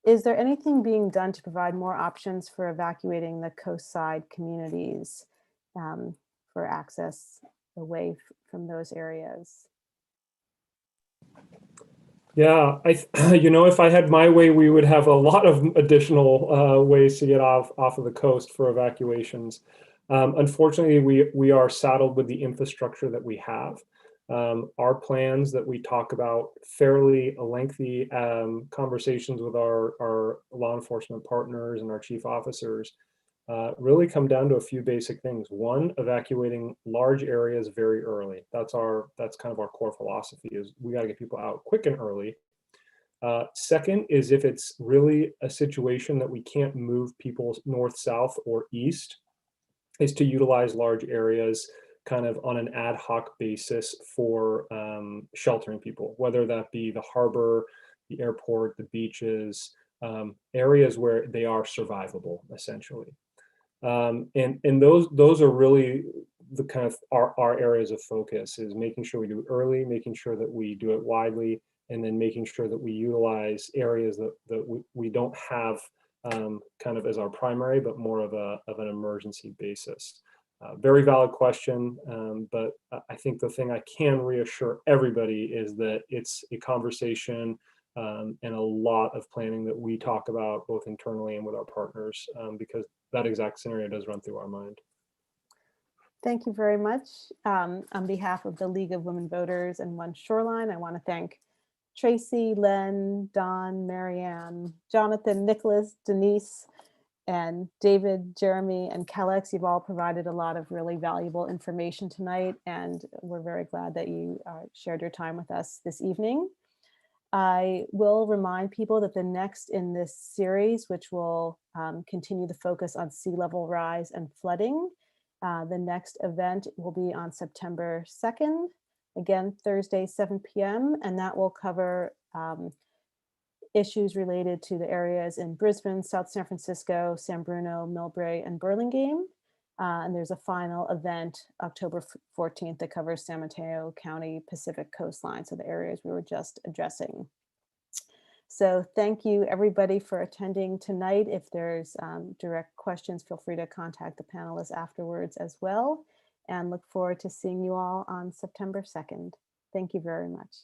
Is there anything being done to provide more options for evacuating the coastside communities for access away from those areas?
Yeah, you know, if I had my way, we would have a lot of additional ways to get off of the coast for evacuations. Unfortunately, we are saddled with the infrastructure that we have. Our plans that we talk about, fairly lengthy conversations with our law enforcement partners and our chief officers, really come down to a few basic things. One, evacuating large areas very early. That's kind of our core philosophy, is we got to get people out quick and early. Second is, if it's really a situation that we can't move people north, south, or east, is to utilize large areas kind of on an ad hoc basis for sheltering people, whether that be the harbor, the airport, the beaches, areas where they are survivable, essentially. And those are really the kind of our areas of focus, is making sure we do it early, making sure that we do it widely, and then making sure that we utilize areas that we don't have kind of as our primary, but more of an emergency basis. Very valid question, but I think the thing I can reassure everybody is that it's a conversation and a lot of planning that we talk about both internally and with our partners, because that exact scenario does run through our mind.
Thank you very much. On behalf of the League of Women Voters and OneShoreline, I want to thank Tracy, Len, Don, Marianne, Jonathan, Nicholas, Denise, and David, Jeremy, and Kellex. You've all provided a lot of really valuable information tonight, and we're very glad that you shared your time with us this evening. I will remind people that the next in this series, which will continue the focus on sea level rise and flooding, the next event will be on September 2nd, again, Thursday, 7 p.m. And that will cover issues related to the areas in Brisbane, South San Francisco, San Bruno, Millbrae, and Burlingame. And there's a final event October 14th that covers San Mateo County Pacific coastline, so the areas we were just addressing. So thank you everybody for attending tonight. If there's direct questions, feel free to contact the panelists afterwards as well, and look forward to seeing you all on September 2nd. Thank you very much.